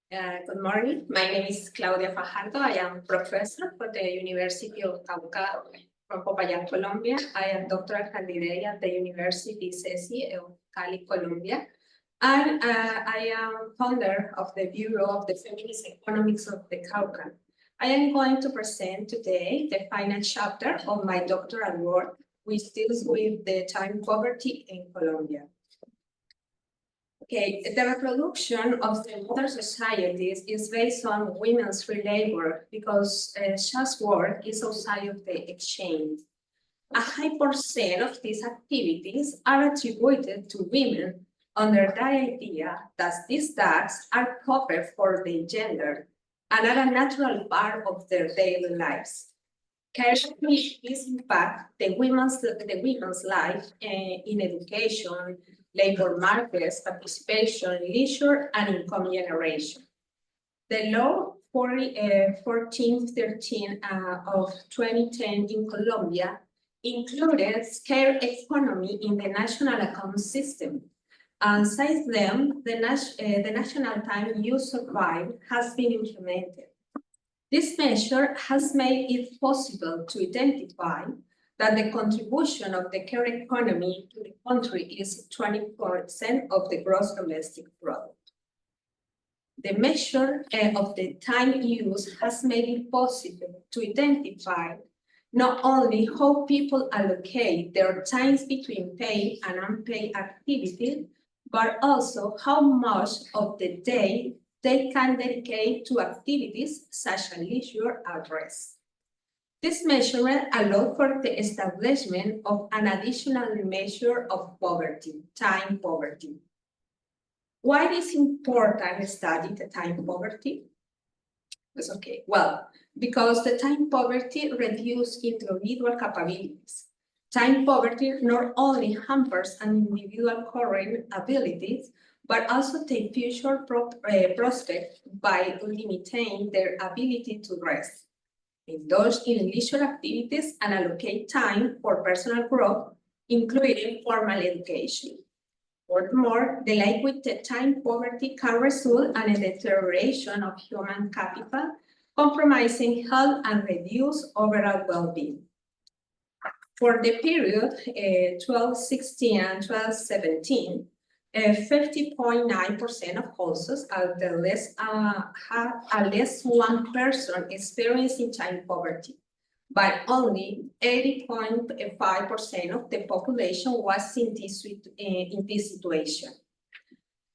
Yes. Good morning. My name is Claudia Fajardo. I am professor for the University of Cauca from Popayán, Colombia. I am doctoral candidate at the University CESI of Cali, Colombia. And I am founder of the Bureau of the Feminist Economics of the Cauca. I am going to present today the final chapter of my doctoral work, which deals with the time poverty in Colombia. Okay, the reproduction of the modern societies is based on women's free labor because just work is outside of the exchange. A high percent of these activities are attributed to women under the idea that these tasks are covered for their gender and are a natural part of their daily lives. Currently, this impacts the women's life in education, labor markets, participation, leisure, and income generation. The law 1413 of 2010 in Colombia included scale economy in the national account system. And since then, the national time use survive has been implemented. This measure has made it possible to identify that the contribution of the care economy to the country is 20% of the gross domestic product. The measure of the time use has made it possible to identify not only how people allocate their times between paid and unpaid activities, but also how much of the day they can dedicate to activities such as leisure and rest. This measurement allowed for the establishment of an additional measure of poverty, time poverty. Why is it important to study the time poverty? It's okay. Well, because the time poverty reduces individual capabilities. Time poverty not only hampers an individual's current abilities, but also their future prospects by limiting their ability to rest. indulge in leisure activities, and allocate time for personal growth, including formal education. Furthermore, the link with the time poverty can result in a deterioration of human capital, compromising health and reduce overall well-being. For the period 1216 and 1217, 50.9% of households at the less had at least one person experiencing time poverty, but only 80.5% of the population was in this situation.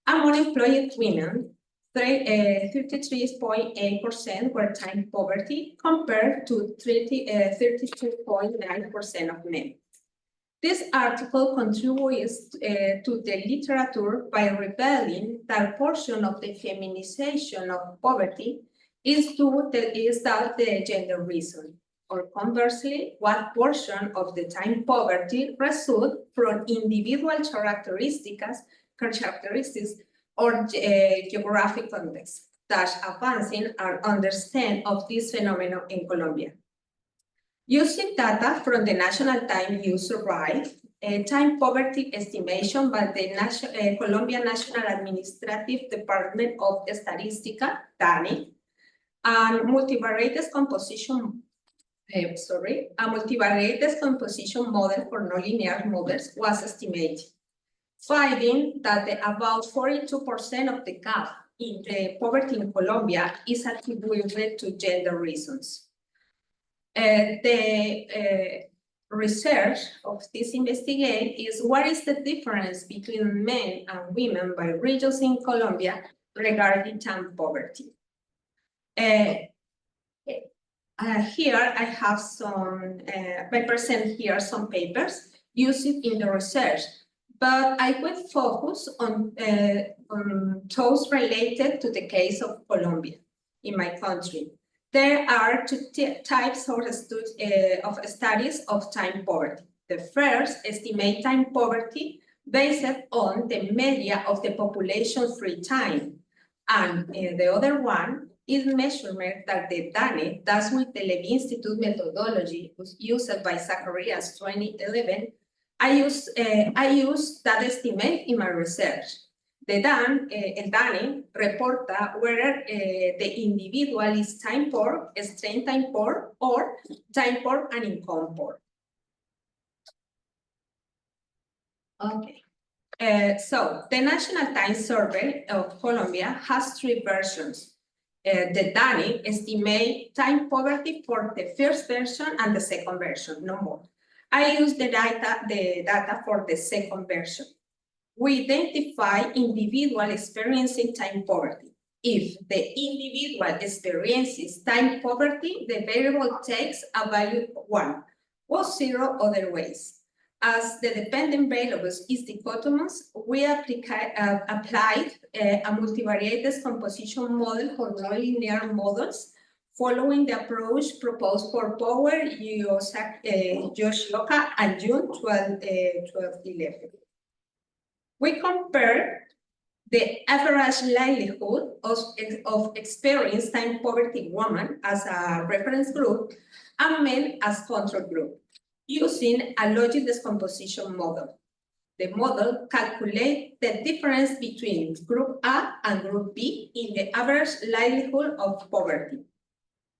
Among employed women, 53.8% were time poverty compared to 32.9% of men. This article contributes to the literature by revealing that portion of the feminization of poverty is that the gender reason, or conversely, what portion of the time poverty results from individual characteristics or geographic context, thus advancing our understanding of this phenomenon in Colombia. Using data from the National Time Use Survey, time poverty estimation by the Colombia National Administrative Department of Statistics, DANI, and multivariate composition model for nonlinear models was estimated, finding that about 42% of the gap in the poverty in Colombia is attributed to gender reasons. The research of this investigation is what is the difference between men and women by regions in Colombia regarding time poverty. Here I have some, I present here some papers used in the research, but I will focus on those related to the case of Colombia in my country. There are two types of studies of time poverty. The first estimate time poverty based on the media of the population free time. And the other one is measurement that the DANE does with the Levy Institute methodology was used by Zacharias 2011. I use that estimate in my research. El DANE reporta whether the individual is time poor, extreme time poor, or time poor and income poor. Okay. So the National Time Survey of Colombia has three versions. The DANE estimate time poverty for the first version and the second version, no more. I use the data for the second version. We identify individual experiencing time poverty. If the individual experiences time poverty, the variable takes a value 1 or 0 other ways. As the dependent variables is dichotomous, we applied a multivariate decomposition model for nonlinear models following the approach proposed for Power, Yoshioka, and Jhon 2011. We compare the average livelihood of experienced time poverty women as a reference group and men as control group using a logic decomposition model. The model calculates the difference between group A and group B in the average livelihood of poverty,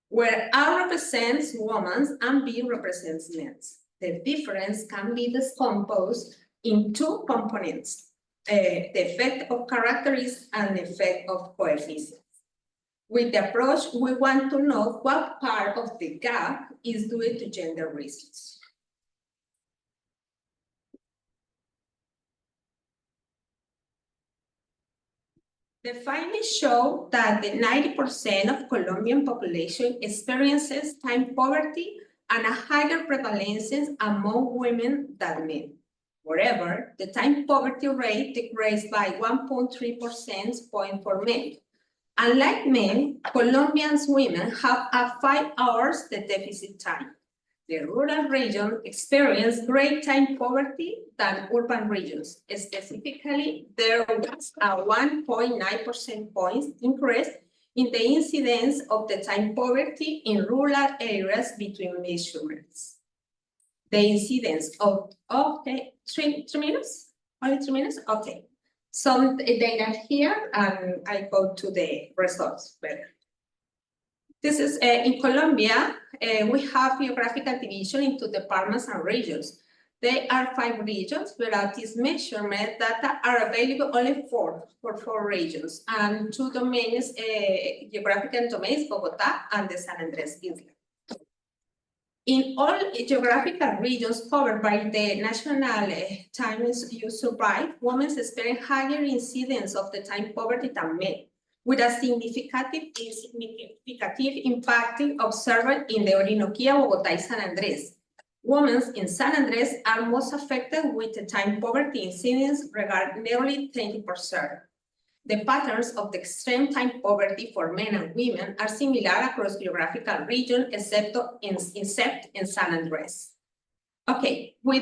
where A represents women and B represents men. The difference can be decomposed in two components. The effect of characteristics and the effect of coefficients. With the approach, we want to know what part of the gap is due to gender reasons. The findings show that the 90% of Colombian population experiences time poverty and a higher prevalence among women than men. Moreover, the time poverty rate decreased by 1.3 percentage point for men. Unlike men, Colombian women have a 5 hours the deficit time. The rural region experience greater time poverty than urban regions. Specifically, there was a 1.9 percentage points increase in the incidence of the time poverty in rural areas between measurements. The incidence of the 3 minutes? Only 3 minutes? Okay. Some data here, and I go to the results better. This is in Colombia, we have geographical division into departments and regions. There are 5 regions, whereas this measurement data are available only for 4 regions and 2 domains, geographical domains, Bogotá and the San Andres Isla. In all geographical regions covered by the national time you survive, women experience higher incidence of the time poverty than men, with a significant impact observed in the Orinoquia, Bogotá, and San Andres. Women in San Andres are most affected with the time poverty incidence regarding nearly 20%. The patterns of the extreme time poverty for men and women are similar across geographical regions, except in San Andres. Okay, we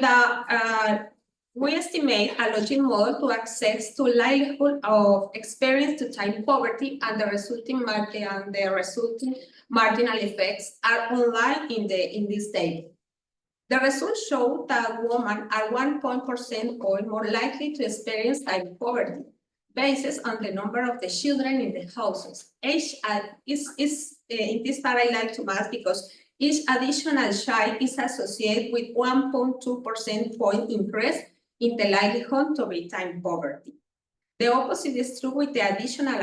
estimate a logic model to access to livelihood of experience to time poverty, and the resulting marginal effects are online in this table. The results show that women are 1% more likely to experience time poverty, based on the number of the children in the houses. Age is in this part I like to math because each additional child is associated with 1.2% point increase in the likelihood to be time poverty. The opposite is true with the additional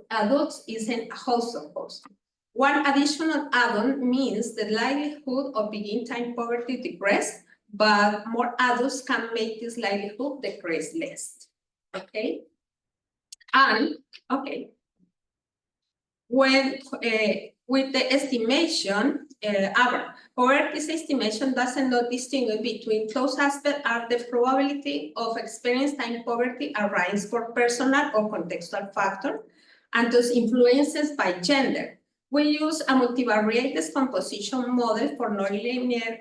adults is in households. One additional add-on means the likelihood of beginning time poverty decrease, but more adults can make this likelihood decrease less. Okay. And okay, when with the estimation, however, this estimation doesn't not distinguish between those aspects are the probability of experiencing time poverty arise for personal or contextual factor, and those influences by gender. We use a multivariate decomposition model for nonlinear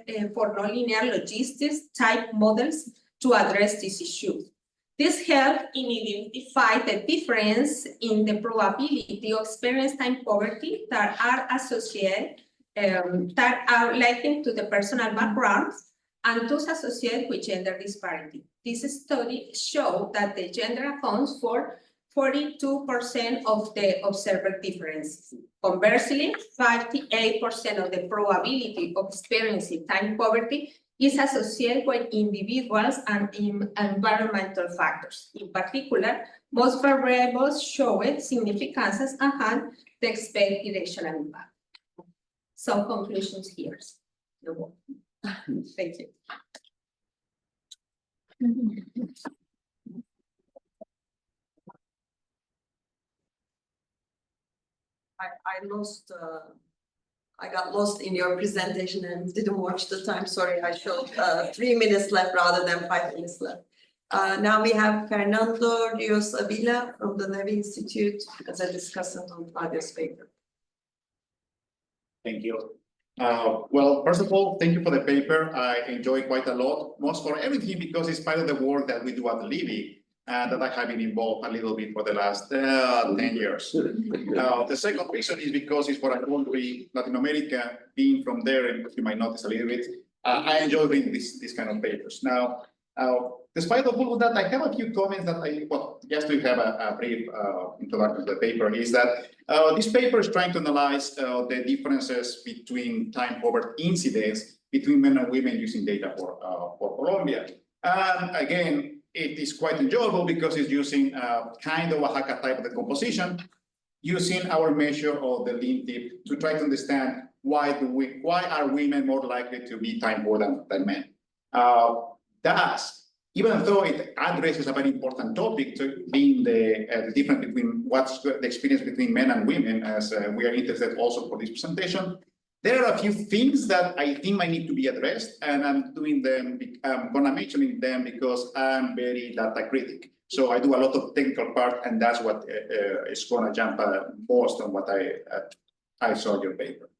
logistics type models to address this issue. This helps in identify the difference in the probability of experiencing time poverty that are associated, that are likened to the personal backgrounds, and those associated with gender disparity. This study showed that the gender accounts for 42% of the observed differences. Conversely, 58% of the probability of experiencing time poverty is associated with individuals and environmental factors. In particular, most variables showed significances and had the expected directional impact. Some conclusions here. Thank you. I got lost in your presentation and didn't watch the time. Sorry, I showed 3 minutes left rather than 5 minutes left. Now we have Fernando Rios-Avila from the Levy Institute as a discussant on Claudia's paper. Thank you. Well, first of all, thank you for the paper. I enjoy quite a lot, most for everything because it's part of the work that we do at Levy. That I have been involved a little bit for the last 10 years. The second reason is because it's for a country, Latin America, being from there, and you might notice a little bit, I enjoy reading this kind of papers. Now, despite all of that, I have a few comments that just to have a brief introduction to the paper, is that this paper is trying to analyze the differences between time poverty incidence between men and women using data for Colombia. And again, it is quite enjoyable because it's using kind of a Oaxaca type of decomposition, using our measure of the lean tip to try to understand why are women more likely to be time poor than men. Thus, even though it addresses a very important topic, to being the difference between what's the experience between men and women, as we are interested also for this presentation, there are a few things that I think might need to be addressed, and I'm gonna mention them because I'm very data critic. So I do a lot of technical part, and that's what is gonna jump most on what I saw in your paper.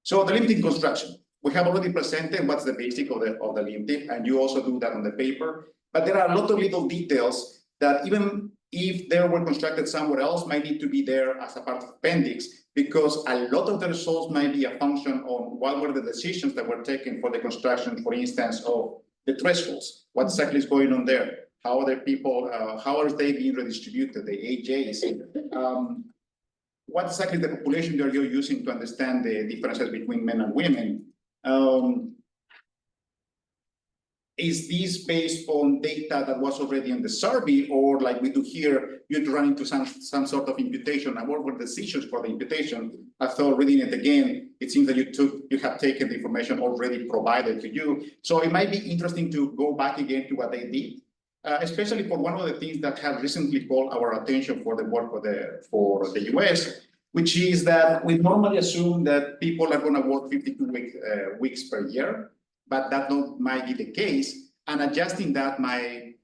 So the limiting construction. We have already presented what's the basic of the limit, and you also do that on the paper. But there are a lot of little details that even if they were constructed somewhere else, might need to be there as a part of appendix, because a lot of the results might be a function on what were the decisions that were taken for the construction, for instance, of the thresholds. What exactly is going on there? How are the people, how are they being redistributed, the AJs? What exactly the population that you're using to understand the differences between men and women? Is this based on data that was already in the survey, or like we do here, you'd run into some sort of imputation, and what were the decisions for the imputation? I thought reading it again, it seems that you have taken the information already provided to you. So it might be interesting to go back again to what they did, especially for one of the things that has recently called our attention for the work for the US, which is that we normally assume that people are going to work 52 weeks per year, but that might be the case, and adjusting that might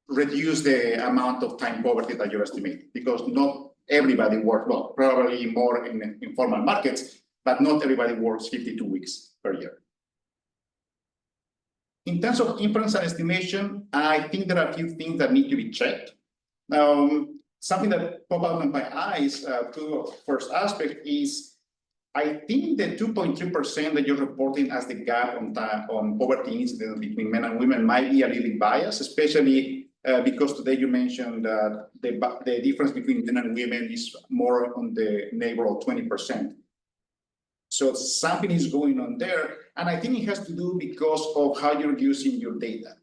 reduce the amount of time poverty that you estimate, because not everybody works, well, probably more in informal markets, but not everybody works 52 weeks per year. In terms of inference and estimation, I think there are a few things that need to be checked. Something that popped out in my eyes, to first aspect is, I think the 2.3% that you're reporting as the gap on poverty incidence between men and women might be a little bit biased, especially because today you mentioned that the difference between men and women is more on the neighborhood of 20%. So something is going on there, and I think it has to do because of how you're using your data.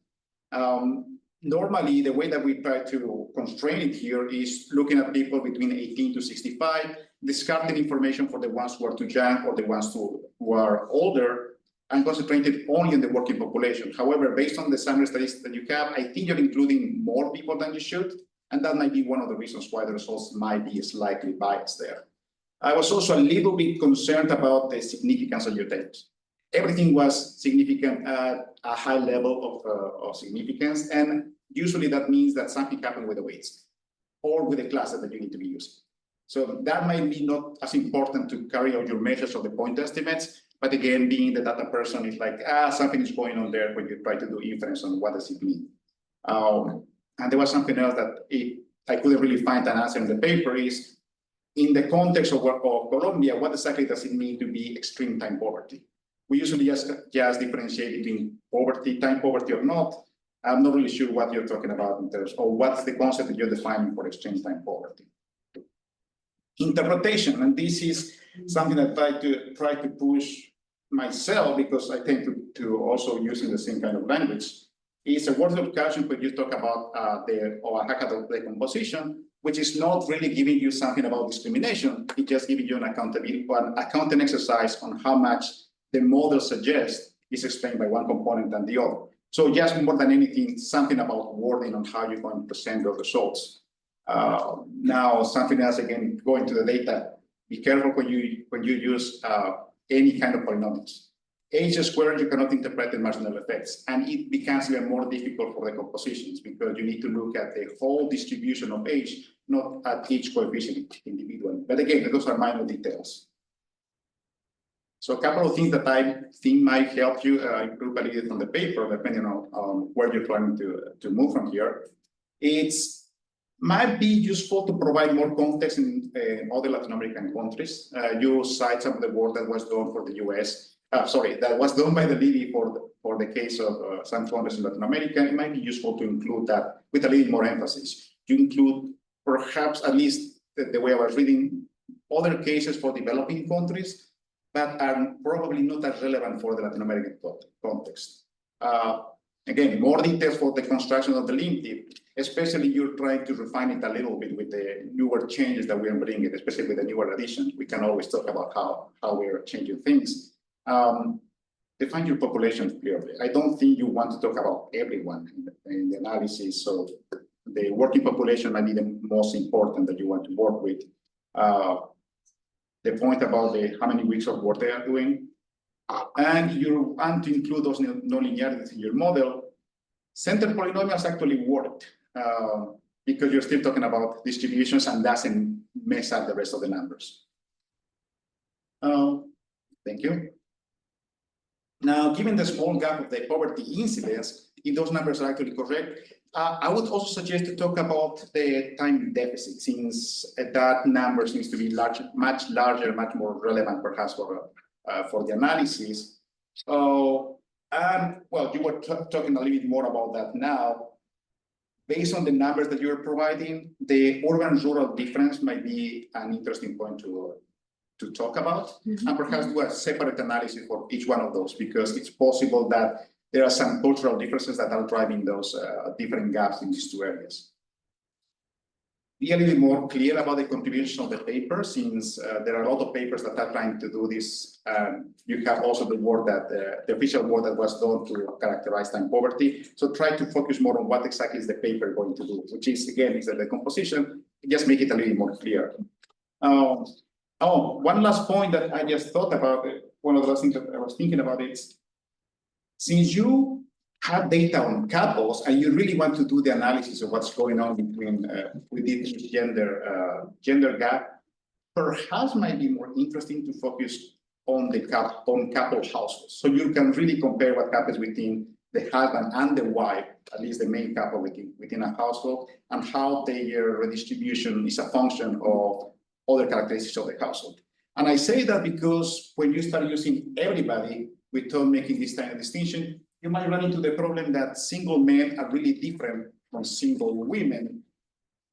Normally, the way that we try to constrain it here is looking at people between 18 to 65, discarding information for the ones who are too young or the ones who are older, and concentrated only on the working population. However, based on the summary statistics that you have, I think you're including more people than you should, and that might be one of the reasons why the results might be slightly biased there. I was also a little bit concerned about the significance of your data. Everything was significant at a high level of significance, and usually that means that something happened with the weights or with the classes that you need to be using. So that might be not as important to carry out your measures of the point estimates, but again, being the data person is like, something is going on there when you try to do inference on what does it mean. And there was something else that I couldn't really find an answer in the paper is, in the context of Colombia, what exactly does it mean to be extreme time poverty? We usually just differentiate between poverty, time poverty or not. I'm not really sure what you're talking about in terms of what's the concept that you're defining for extreme time poverty. Interpretation, and this is something that I try to push myself because I tend to also using the same kind of language. It's a word of caution when you talk about the Oaxaca decomposition, which is not really giving you something about discrimination. It's just giving you an accounting exercise on how much the model suggests is explained by one component than the other. So just more than anything, something about wording on how you're going to present your results. Now, something else, again, going to the data, be careful when you use any kind of polynomials. H squared, you cannot interpret the marginal effects, and it becomes even more difficult for the compositions because you need to look at the whole distribution of H, not at each coefficient individually. But again, those are minor details. So a couple of things that I think might help you improve a little from the paper, depending on where you're trying to move from here. It's might be useful to provide more context in other Latin American countries. You cite some of the work that was done for the US. That was done by the Levy for the case of some countries in Latin America. It might be useful to include that with a little more emphasis. You include perhaps at least the way I was reading other cases for developing countries, but are probably not as relevant for the Latin American context. Again, more details for the construction of the link tip, especially you're trying to refine it a little bit with the newer changes that we are bringing, especially with the newer additions. We can always talk about how we're changing things. Define your population clearly. I don't think you want to talk about everyone in the analysis, so the working population might be the most important that you want to work with. The point about how many weeks of work they are doing, and you want to include those nonlinearities in your model. Centered polynomials actually worked because you're still talking about distributions and doesn't mess up the rest of the numbers. Thank you. Now, given the small gap of the poverty incidence, if those numbers are actually correct. I would also suggest to talk about the time deficit, since that number seems to be much larger, much more relevant perhaps for the analysis. Well, you were talking a little bit more about that now. Based on the numbers that you're providing, the urban-rural difference might be an interesting point to talk about, and perhaps do a separate analysis for each one of those, because it's possible that there are some cultural differences that are driving those different gaps in these two areas. Be a little bit more clear about the contribution of the paper, since there are a lot of papers that are trying to do this. You have also the work that the official work that was done to characterize time poverty. So try to focus more on what exactly is the paper going to do, which is again is the composition. Just make it a little more clear. One last point that I just thought about. One of the last things that I was thinking about is, since you have data on couples and you really want to do the analysis of what's going on between within each gender gap, perhaps might be more interesting to focus on the couple households. So you can really compare what happens within the husband and the wife, at least the main couple within a household, and how their redistribution is a function of other characteristics of the household. And I say that because when you start using everybody without making this kind of distinction, you might run into the problem that single men are really different from single women,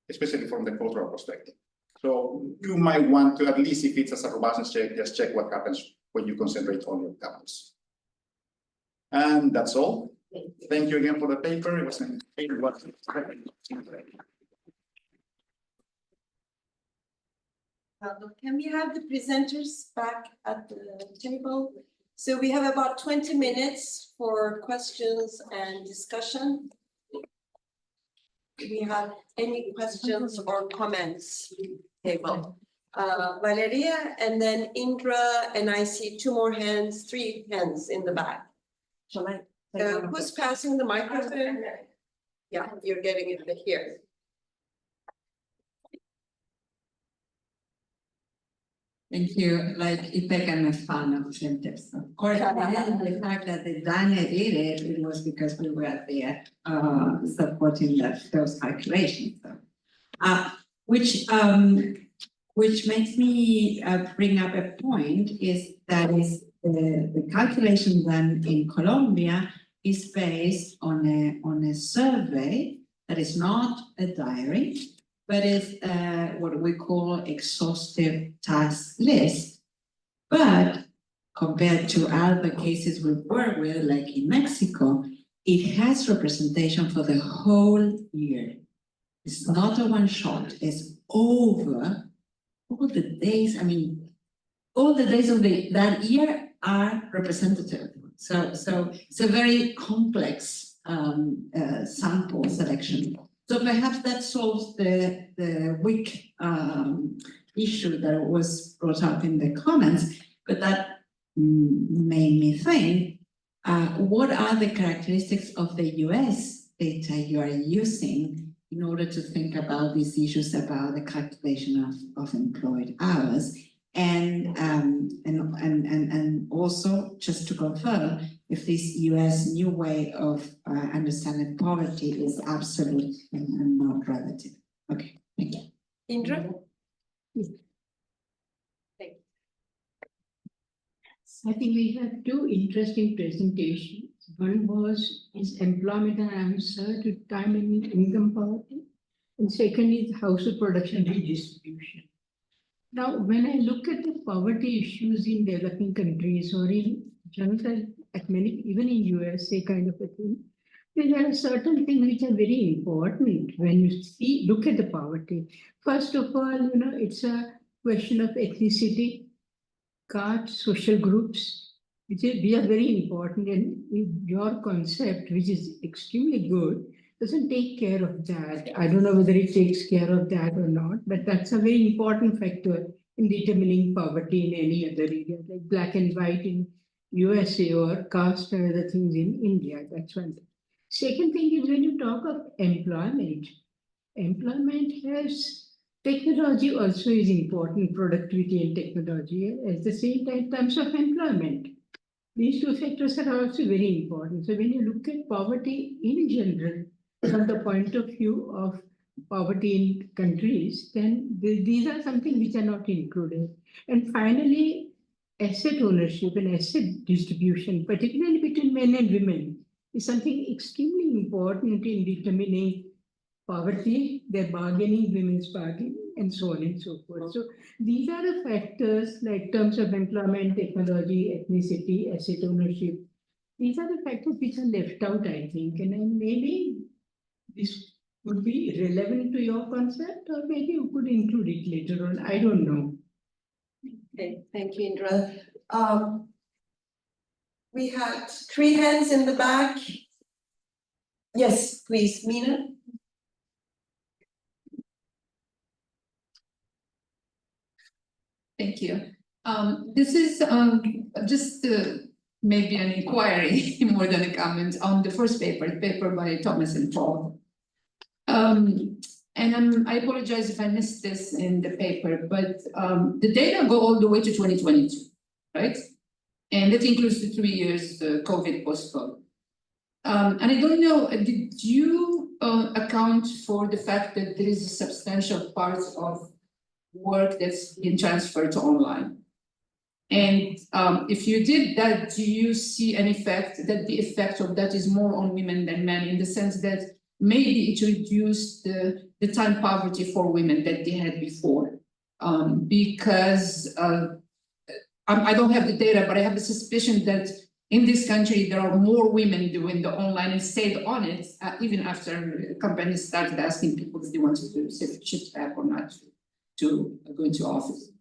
especially from the cultural perspective. So you might want to, at least if it's a robustness check, just check what happens when you concentrate on your couples. And that's all. Thank you again for the paper. It was an Can we have the presenters back at the table? So we have about 20 minutes for questions and discussion. Do we have any questions or comments? Table. Valeria, and then Indra, and I see three hands in the back. Shall I? Who's passing the microphone? Yeah, you're getting it here. Thank you. Like Ipek, I'm a fan of centers. Of course, and the fact that the Dana did it, it was because we were there supporting those calculations. Which makes me bring up a point is that the calculation done in Colombia is based on a survey that is not a diary, but it's what we call exhaustive task list. But compared to other cases we work with, like in Mexico, it has representation for the whole year. It's not a one shot, it's over all the days. I mean, all the days of that year are representative. So it's a very complex sample selection. So perhaps that solves the weak issue that was brought up in the comments, but that made me think, what are the characteristics of the US data you are using in order to think about these issues about the calculation of employed hours? And also, just to confirm, if this US new way of understanding poverty is absolute and not relative. Okay, thank you. Indra? I think we have two interesting presentations. One is employment and answer to time and income poverty. And second is household production redistribution. Now, when I look at the poverty issues in developing countries or in general, at many, even in USA kind of a thing, there are certain things which are very important when you look at the poverty. First of all, it's a question of ethnicity, caste, social groups, we are very important, and your concept, which is extremely good, doesn't take care of that. I don't know whether it takes care of that or not, but that's a very important factor in determining poverty in any other area, like black and white in USA or caste and other things in India. That's one thing. Second thing is when you talk of employment has technology also is important, productivity and technology, at the same time in terms of employment. these two factors are also very important. So when you look at poverty in general, from the point of view of poverty in countries, then these are something which are not included. And finally, asset ownership and asset distribution, particularly between men and women, is something extremely important in determining poverty, their bargaining, women's bargaining, and so on and so forth. So these are the factors like terms of employment, technology, ethnicity, asset ownership. These are the factors which are left out, I think, and then maybe this would be relevant to your concept, or maybe you could include it later on. I don't know. Okay, thank you, Indra. We had 3 hands in the back. Yes, please, Mina. Thank you. This is just maybe an inquiry more than a comment on the first paper, the paper by Thomas and Paul. And I apologize if I missed this in the paper, but the data go all the way to 2022, right? And that includes the 3 years COVID post-COVID. And I don't know, did you account for the fact that there is a substantial part of work that's been transferred to online? And if you did that, do you see an effect that the effect of that is more on women than men, in the sense that maybe it reduced the time poverty for women that they had before? Because I don't have the data, but I have a suspicion that in this country, there are more women doing the online and stayed on it, even after companies started asking people if they wanted to shift back or not to go into office.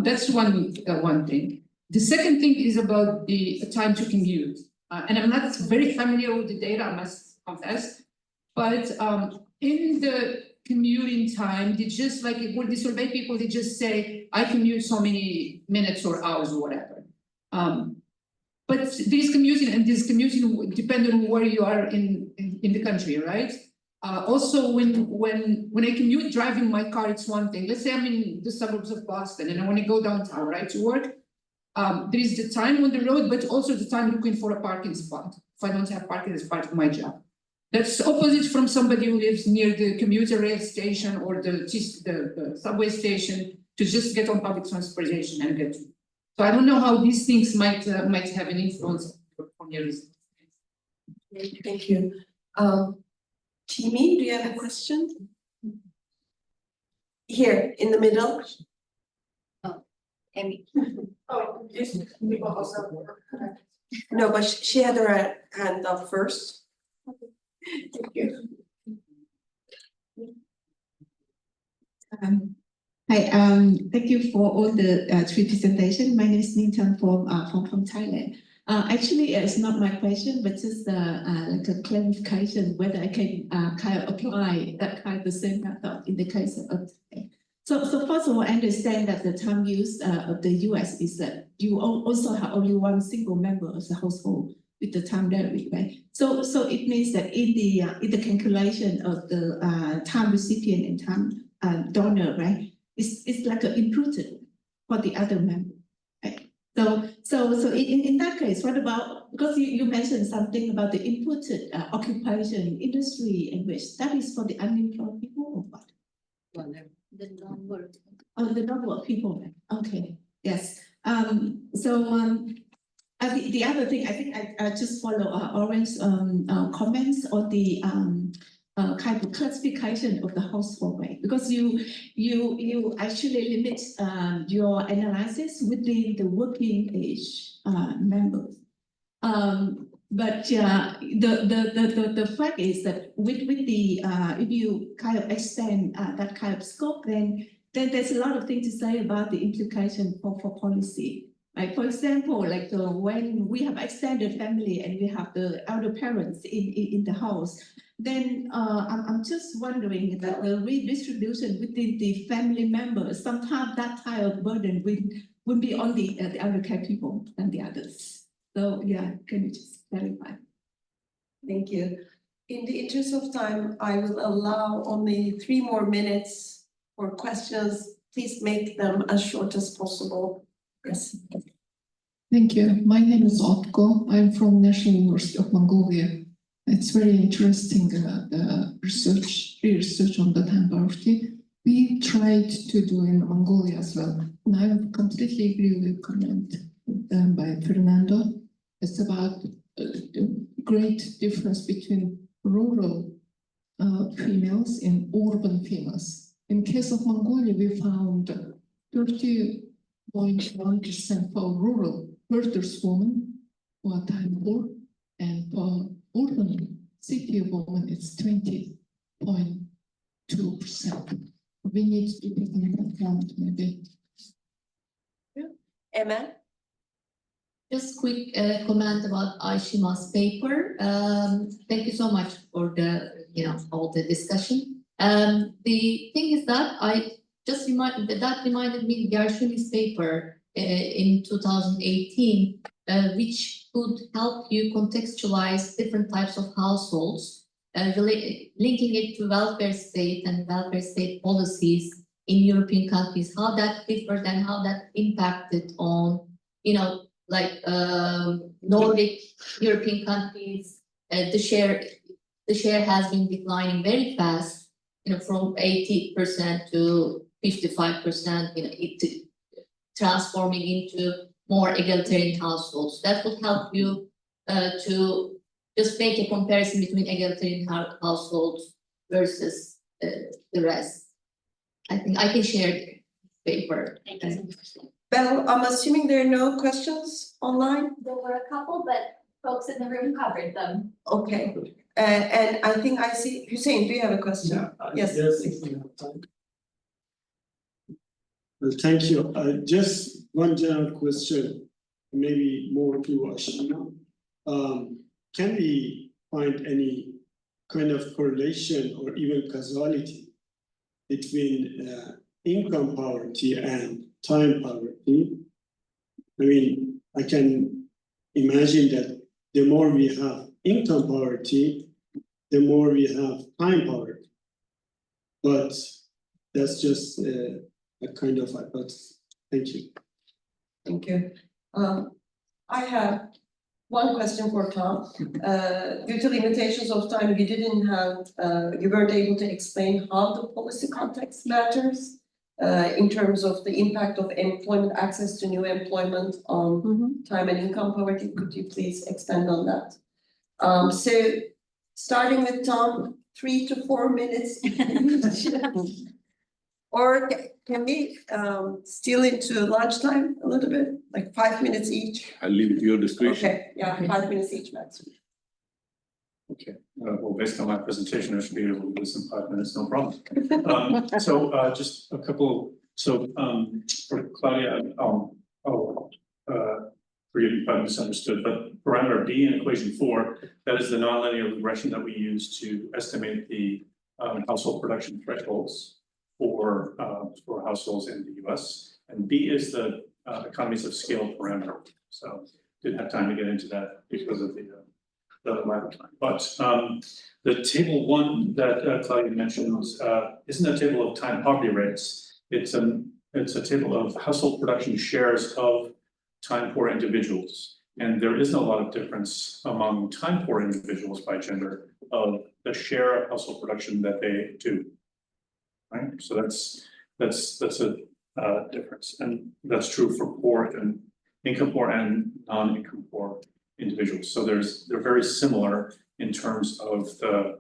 That's one thing. The second thing is about the time to commute. And I'm not very familiar with the data, I must confess, but in the commuting time, they just like, when they survey people, they just say, I commute so many minutes or hours or whatever. But this commuting depend on where you are in the country, right? Also, when I commute, driving my car, it's one thing. Let's say I'm in the suburbs of Boston and I want to go downtown, right, to work. There is the time on the road, but also the time looking for a parking spot. If I don't have parking, it's part of my job. That's opposite from somebody who lives near the commuter rail station or the subway station to just get on public transportation and get to. So I don't know how these things might have an influence on your results. Thank you. Timi, do you have a question? Here, in the middle. Emmy. Oh, yes. No, but she had her hand up first. Thank you. Hi, thank you for all the 3 presentations. My name is Ninh from Thailand. Actually, it's not my question, but just like a clarification whether I can kind of apply that kind of the same method in the case of Thailand. So first of all, I understand that the time use of the US is that you also have only one single member of the household with the time diary, right? So it means that in the calculation of the time recipient and time donor, right? It's like an inputted for the other member, right? So in that case, what about, because you mentioned something about the inputted occupation, industry, and which that is for the unemployed people or what? The number. Oh, the number of people. Okay, yes. The other thing, I think I just follow Oren's comments on the kind of classification of the household, right? Because you actually limit your analysis within the working age members. But the fact is that with the if you kind of extend that kind of scope, then there's a lot of things to say about the implication for policy. Like, for example, like when we have extended family and we have the elder parents in the house, then I'm just wondering that the redistribution within the family members, sometimes that type of burden will be on the elder care people than the others. So yeah, can you just clarify? Thank you. In the interest of time, I will allow only 3 more minutes for questions. Please make them as short as possible. Yes. Thank you. My name is Otko. I'm from National University of Mongolia. It's very interesting, the research on the time poverty. We tried to do in Mongolia as well. And I completely agree with the comment by Fernando. It's about the great difference between rural females and urban females. In case of Mongolia, we found 30.1% for rural herders women who are time poor, and for urban city women, it's 20.2%. We need to take into account maybe. Emma? Just quick comment about Aashima's paper. Thank you so much for the, all the discussion. The thing is that that reminded me Gershwini's paper in 2018, which could help you contextualize different types of households, linking it to welfare state and welfare state policies in European countries, how that differed and how that impacted on, Nordic European countries. The share has been declining very fast, from 80% to 55%, transforming into more egalitarian households. That would help you to just make a comparison between egalitarian households versus the rest. I think I can share the paper. Thank you so much. Belle, I'm assuming there are no questions online? There were a couple, but folks in the room covered them. Okay, and I think I see, Hussein, do you have a question? Yes. If we have time. Well, thank you. Just one general question, maybe more to Aashima. Can we find any kind of correlation or even causality between income poverty and time poverty? I mean, I can imagine that the more we have income poverty, the more we have time poverty. But that's just a kind of hypothesis. Thank you. Thank you. I have one question for Tom. Due to limitations of time, you weren't able to explain how the policy context matters in terms of the impact of employment, access to new employment on time and income poverty. Could you please expand on that? So starting with Tom, 3 to 4 minutes. Or can we steal into lunchtime a little bit, like 5 minutes each? I'll leave it to your discretion. Okay, yeah, 5 minutes each, Max. Okay, well, based on my presentation, I should be able to do this in 5 minutes, no problem. Just a couple, for Claudia, forgive me if I misunderstood, but parameter B in equation 4, that is the nonlinear regression that we use to estimate the household production thresholds for households in the US. And B is the economies of scale parameter. So didn't have time to get into that because of the lack of time. But the table 1 that Claudia mentioned isn't a table of time poverty rates. It's a table of household production shares of time poor individuals. And there isn't a lot of difference among time poor individuals by gender of the share of household production that they do. Right? So that's a difference. And that's true for poor and income poor and non-income poor individuals. So they're very similar in terms of the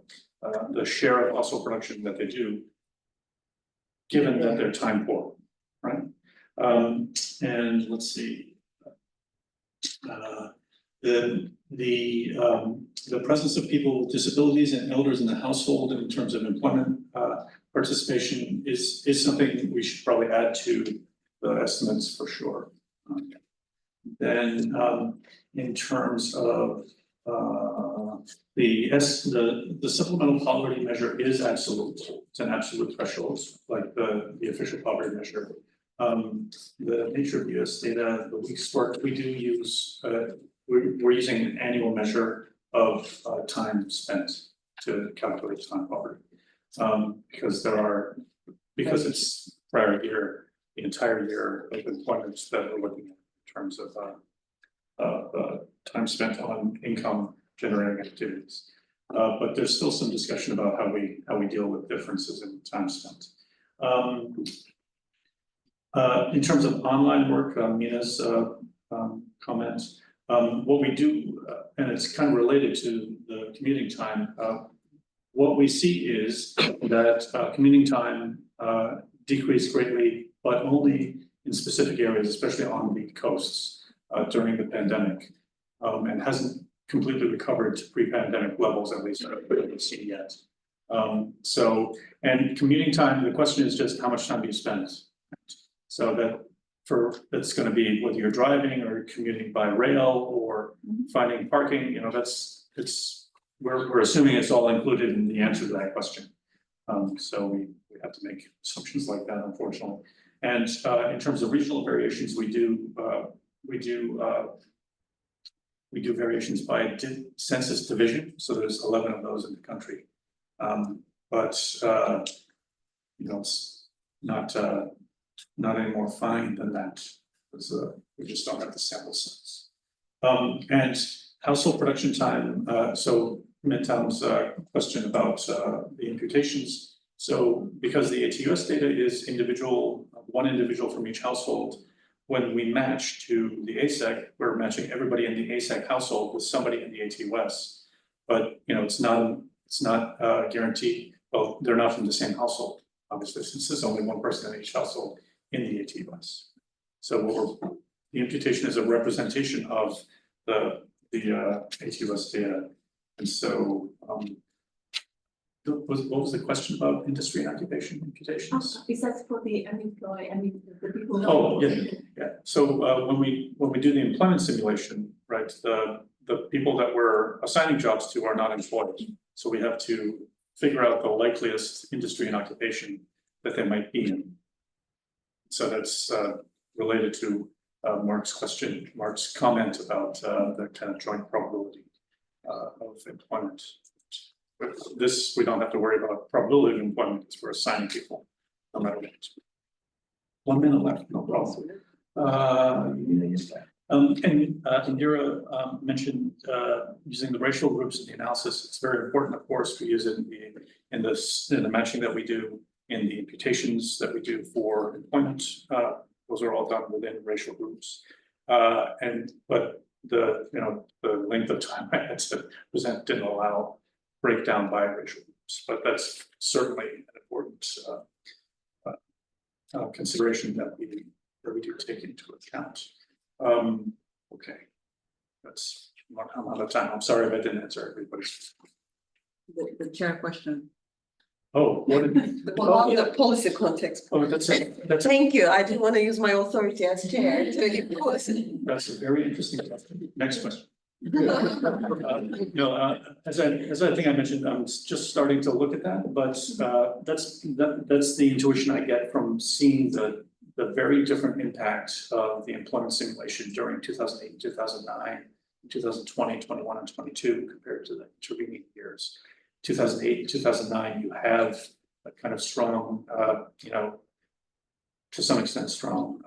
share of household production that they do, given that they're time poor, right? And let's see. The presence of people with disabilities and elders in the household in terms of employment participation is something we should probably add to the estimates for sure. Then in terms of the supplemental poverty measure is absolute. It's an absolute threshold, like the official poverty measure. The nature of US data, the week's work, we do use, we're using an annual measure of time spent to calculate time poverty. Because it's prior year, the entire year of employment that we're looking at in terms of time spent on income generating activities. But there's still some discussion about how we deal with differences in time spent. In terms of online work, Mina's comments, what we do, and it's kind of related to the commuting time, what we see is that commuting time decreased greatly, but only in specific areas, especially on the coasts during the pandemic, and hasn't completely recovered to pre-pandemic levels, at least we haven't seen yet. So, and commuting time, the question is just how much time do you spend? So that's going to be whether you're driving or commuting by rail or finding parking, we're assuming it's all included in the answer to that question. So we have to make assumptions like that, unfortunately. And in terms of regional variations, we do variations by census division. So there's 11 of those in the country. It's not any more fine than that, because we just don't have the sample size. And household production time, so Midtown's question about the imputations. So because the ATUS data is individual, one individual from each household, when we match to the ASEC, we're matching everybody in the ASEC household with somebody in the ATUS. But it's not guaranteed. Well, they're not from the same household, obviously, since there's only one person in each household in the ATUS. So the imputation is a representation of the ATUS data. And so what was the question about industry and occupation imputations? Besides for the unemployed, the people. Oh, yeah. So when we do the employment simulation, right, the people that we're assigning jobs to are not employed. So we have to figure out the likeliest industry and occupation that they might be in. So that's related to Mark's comment about the kind of joint probability of employment. With this, we don't have to worry about probability of employment because we're assigning people no matter what. 1 minute left, no problem. And Indira mentioned using the racial groups in the analysis. It's very important, of course, to use it in the matching that we do, in the imputations that we do for employment. Those are all done within racial groups. But the length of time I had to present didn't allow breakdown by racial groups, but that's certainly an important consideration that we do take into account. Okay, I'm out of time. I'm sorry if I didn't answer everybody's. The chair question. Oh, what did The policy context. Oh, that's it. Thank you. I didn't want to use my authority as chair to give policy. That's a very interesting question. Next question. As I think I mentioned, I'm just starting to look at that, but that's the intuition I get from seeing the very different impact of the employment simulation during 2008, 2009, 2020, 21, and 22 compared to the intervening years. 2008, 2009, you have a kind of strong, to some extent strong,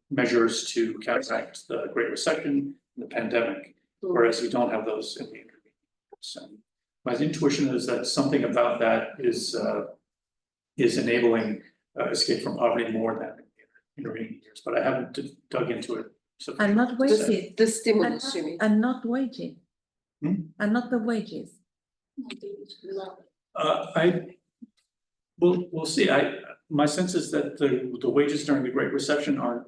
measures to counteract the Great Recession, the pandemic, whereas you don't have those in the intervening years. And my intuition is that something about that is enabling escape from poverty more than intervening years, but I haven't dug into it. And not wages. The stimulus, you mean? And not wages. And not the wages. We'll see. My sense is that the wages during the Great Recession aren't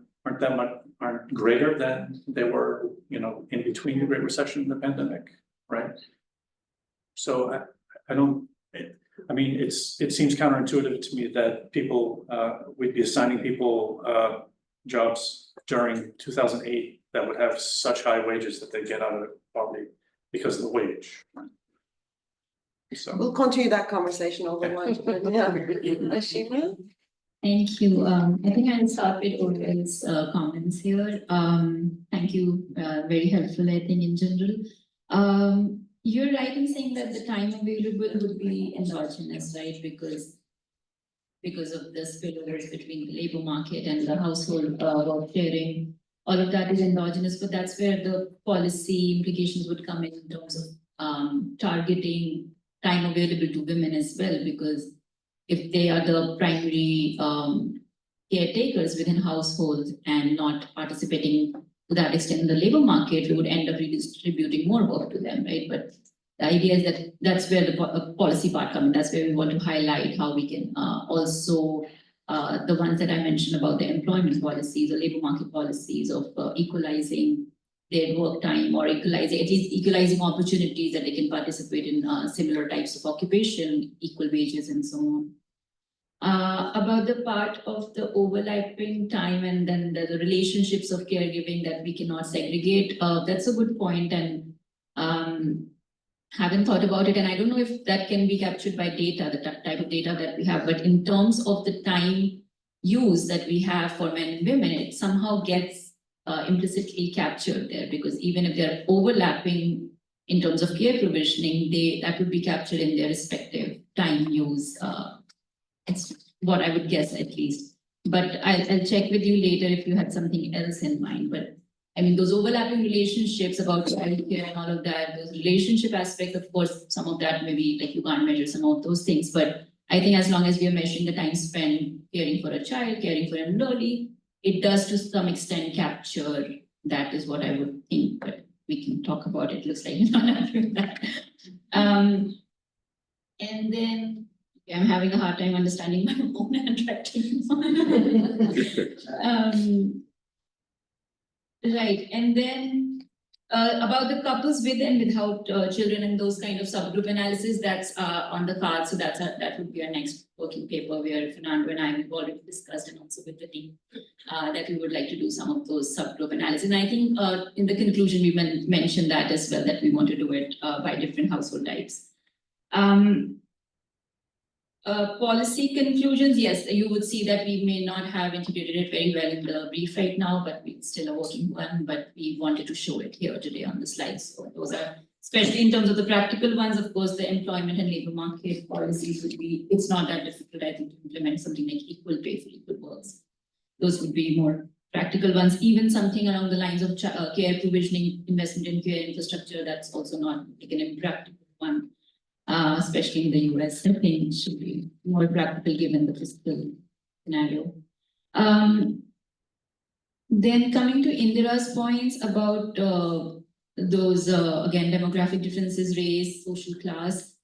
greater than they were, in between the Great Recession and the pandemic, right? So it seems counterintuitive to me that we'd be assigning people jobs during 2008 that would have such high wages that they get out of poverty because of the wage. Right? So we'll continue that conversation over lunch. Aashima? Thank you. I think I'll start with Oriel's comments here. Thank you. Very helpful, I think, in general. You're right in saying that the time available would be endogenous, right? Because of the spillovers between the labor market and the household work sharing. all of that is endogenous, but that's where the policy implications would come in terms of targeting time available to women as well, because if they are the primary caretakers within households and not participating to that extent in the labor market, we would end up redistributing more work to them, right? But the idea is that that's where the policy part comes in. That's where we want to highlight how we can also the ones that I mentioned about the employment policies, the labor market policies of equalizing their work time or equalizing, at least equalizing opportunities that they can participate in similar types of occupation, equal wages and so on. About the part of the overlapping time and then the relationships of caregiving that we cannot segregate, that's a good point, and haven't thought about it, and I don't know if that can be captured by data, the type of data that we have, but in terms of the time use that we have for men and women, it somehow gets implicitly captured there, because even if they're overlapping in terms of care provisioning, that would be captured in their respective time use. It's what I would guess at least, but I'll check with you later if you had something else in mind. But I mean, those overlapping relationships about childcare and all of that, those relationship aspects, of course, some of that maybe like you can't measure some of those things, but I think as long as we are measuring the time spent caring for a child, caring for an elderly, it does to some extent capture. That is what I would think, but we can talk about it. Looks like you're not happy with that. And then I'm having a hard time understanding my own handwriting. Right, and then about the couples with and without children and those kind of subgroup analysis, that's on the card. So that would be our next working paper where Fernando and I have already discussed, and also with the team, that we would like to do some of those subgroup analysis. And I think in the conclusion we mentioned that as well, that we want to do it by different household types. Policy conclusions, yes, you would see that we may not have integrated it very well in the brief right now, but it's still a working one, but we wanted to show it here today on the slides. So those are, especially in terms of the practical ones, of course, the employment and labor market policies would be, it's not that difficult, I think, to implement something like equal pay for equal works. Those would be more practical ones, even something along the lines of care provisioning, investment in care infrastructure, that's also not like an impractical one. Especially in the US, I think it should be more practical given the fiscal scenario. Then coming to Indira's points about those, again, demographic differences, race, social class,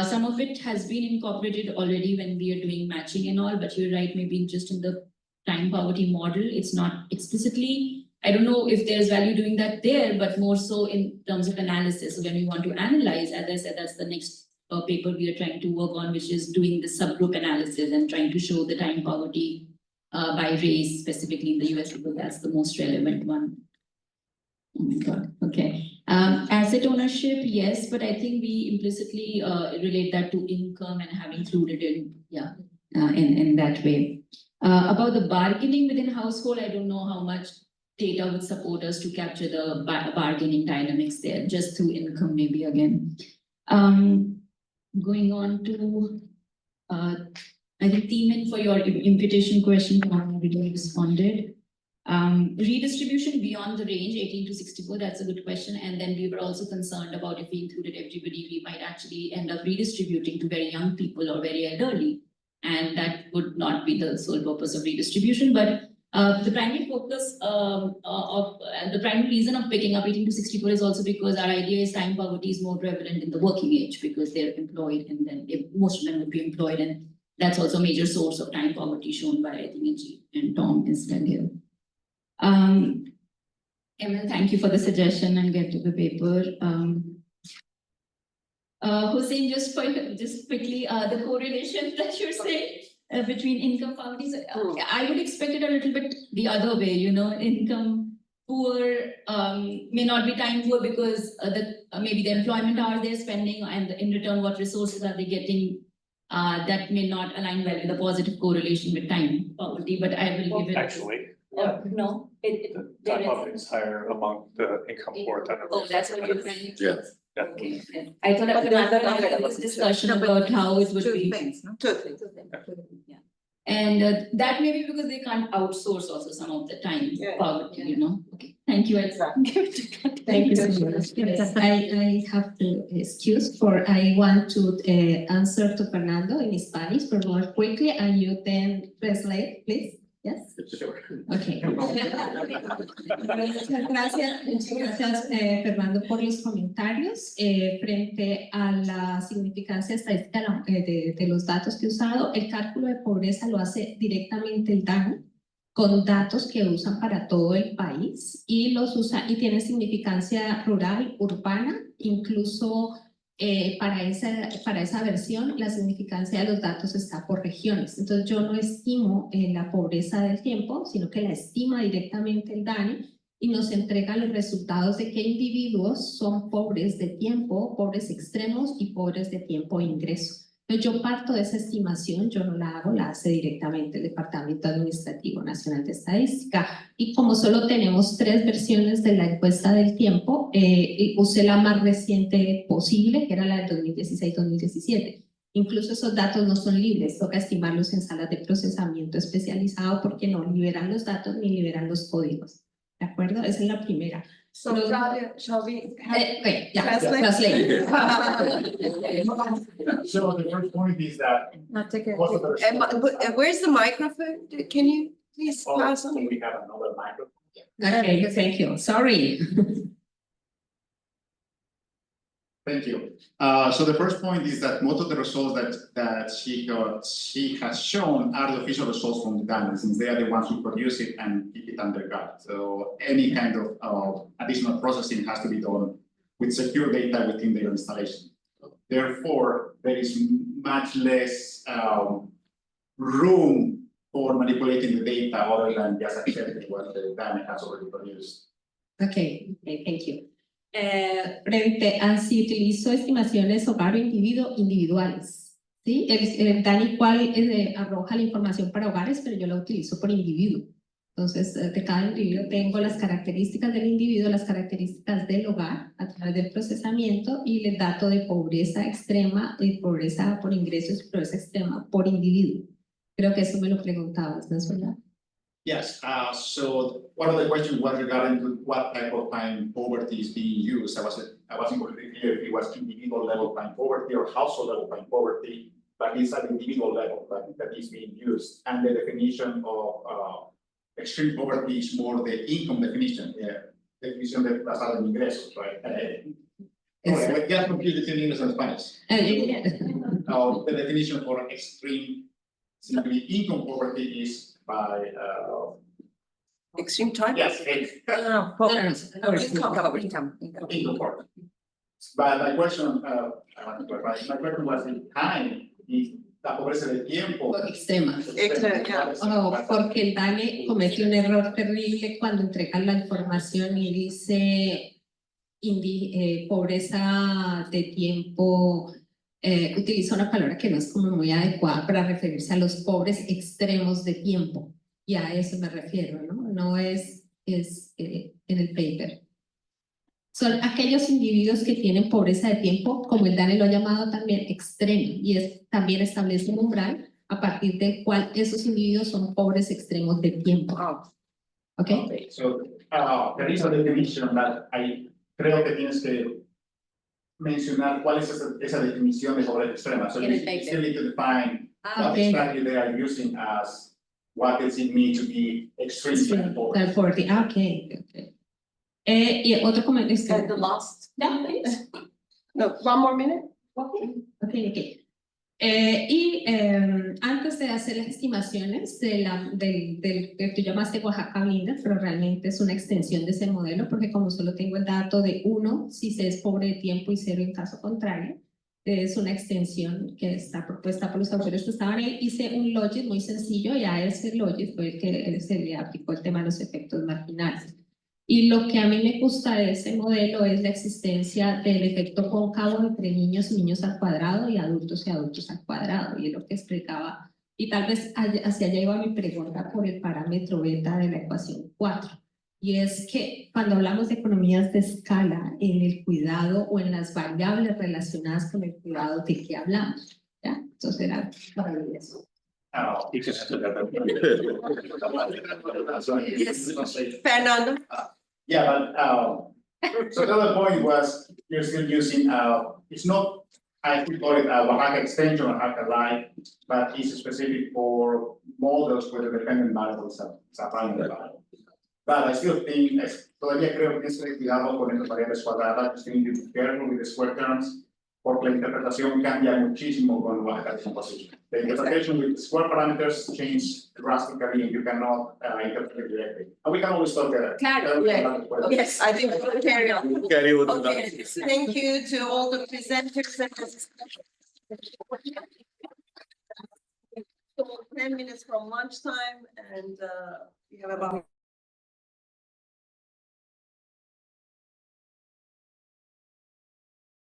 some of it has been incorporated already when we are doing matching and all, but you're right, maybe just in the time poverty model, it's not explicitly, I don't know if there's value doing that there, but more so in terms of analysis. So when we want to analyze, as I said, that's the next paper we are trying to work on, which is doing the subgroup analysis and trying to show the time poverty by race, specifically in the US, because that's the most relevant one. Oh my God, okay. Asset ownership, yes, but I think we implicitly relate that to income and have included in, yeah, in that way. About the bargaining within household, I don't know how much data would support us to capture the bargaining dynamics there, just through income maybe again. Going on to, I think, Themen, for your invitation question, I already responded. Redistribution beyond the range, 18 to 64, that's a good question. And then we were also concerned about if we included everybody, we might actually end up redistributing to very young people or very elderly. And that would not be the sole purpose of redistribution. But the primary focus the primary reason of picking up 18 to 64 is also because our idea is time poverty is more prevalent in the working age because they're employed, and then most of them would be employed, and that's also a major source of time poverty shown by, I think, Ajit and Tom is well here. Emil, thank you for the suggestion and get to the paper. Hussein, just quickly, the correlation that you're saying between income poverty, I would expect it a little bit the other way, you know, income poor may not be time poor because maybe the employment hours they're spending and in return what resources are they getting, that may not align well with a positive correlation with time poverty, but I will give it. Actually, No, time poverty is higher among the income poor than. Oh, that's what you're trying to. Yeah. Okay. I thought about this discussion about how it would be. Two things. Yeah. And that may be because they can't outsource also some of the time, Yeah. poverty, you know. Okay, thank you. Thank you so much. Yes, I have to excuse for, I want to answer to Fernando in Spanish, but more quickly, and you then translate, please. Yes? Sure. Okay. Muchas gracias, Fernando, por los comentarios. Frente a la significancia estadística de los datos que he usado, el cálculo de pobreza lo hace directamente el DANE, con datos que usan para todo el país y los usa y tienen significancia rural, urbana, incluso para esa versión la significancia de los datos está por regiones. Entonces yo no estimo la pobreza del tiempo, sino que la estima directamente el DANE y nos entrega los resultados de qué individuos son pobres de tiempo, pobres extremos y pobres de tiempo e ingreso. Entonces yo parto de esa estimación, yo no la hago, la hace directamente el Departamento Administrativo Nacional de Estadística. Y como solo tenemos 3 versiones de la encuesta del tiempo, usé la más reciente posible, que era la del 2016-2017. Incluso esos datos no son libres, toca estimarlos en salas de procesamiento especializado porque no liberan los datos ni liberan los códigos. ¿De acuerdo? Esa es la primera. So Claudia, shall we Okay, yeah, translate? So the first point is that. Not take most of the Where's the microphone? Can you please pass on? Can we have another microphone? Okay, thank you. Sorry. Thank you. So the first point is that most of the results that she has shown are the official results from the DANE, since they are the ones who produce it and keep it under guard. So any kind of additional processing has to be done with secure data within their installation. Therefore, there is much less room for manipulating the data other than just accepting what the DANE has already produced. Okay, thank you. Frente a si utilizo estimaciones hogar o individuo individuales, ¿sí? El DANE igual arroja la información para hogares, pero yo la utilizo por individuo. Entonces, de cada individuo tengo las características del individuo, las características del hogar a través del procesamiento y el dato de pobreza extrema, de pobreza por ingresos y pobreza extrema por individuo. Creo que eso me lo preguntabas, ¿no es verdad? Yes, so one of the questions was regarding to what type of time poverty is being used. I wasn't completely clear if it was individual level time poverty or household level time poverty, but it's at individual level that is being used. And the definition of extreme poverty is more the income definition, definition de basada en ingresos, right? Ya confused in English and Spanish. The definition for extreme simply income poverty is by extreme time? Yes, Income poverty. Income poverty. But my question, my question was in time, is la pobreza de tiempo. Extrema. Extrema. Oh, porque el DANE comete un error terrible cuando entrega la información y dice pobreza de tiempo. Utiliza una palabra que no es como muy adecuada para referirse a los pobres extremos de tiempo, y a eso me refiero, ¿no? No es en el paper. Son aquellos individuos que tienen pobreza de tiempo, como el DANE lo ha llamado también extremo, y también establece un umbral a partir del cual esos individuos son pobres extremos de tiempo. Okay, so there is a definition that I creo que tienes que mencionar cuál es esa definición de pobreza extrema. So you still need to define what exactly they are using as what does it mean to be extreme poverty. Okay. Y otro comentario. And the last. No, one more minute. Okay. Antes de hacer las estimaciones del que tú llamaste Oaxaca Blinda, pero realmente es una extensión de ese modelo, porque como solo tengo el dato de 1 si se es pobre de tiempo y 0 en caso contrario, es una extensión que está propuesta por los autores que estaban ahí. Hice un logit muy sencillo y a ese logit fue el que se le aplicó el tema de los efectos marginales. Y lo que a mí me gusta de ese modelo es la existencia del efecto cóncavo entre niños y niños al cuadrado y adultos al cuadrado, y es lo que explicaba. Y tal vez hacia allá iba mi pregunta por el parámetro beta de la ecuación 4. Y es que cuando hablamos de economías de escala en el cuidado o en las variables relacionadas con el cuidado, ¿de qué hablamos? ¿Ya? Entonces era para eso. You can answer that. Fernando? Yeah, but, so the other point was, you're still using, it's not, I still call it a Oaxaca extension or Oaxaca Light, but it's specific for models where the dependent variable is a primary variable. But I still think, todavía creo que tienes que cuidado con estas variables cuadradas, you still need to be careful with the square terms, porque la interpretación cambia muchísimo con Oaxaca decomposition. The interpretation with the square parameters change drastically and you cannot interpret it directly. And we can always talk there. Claro, yes, I think we'll carry on. Carry on. Okay, thank you to all the presenters. So 10 minutes from lunchtime and we have about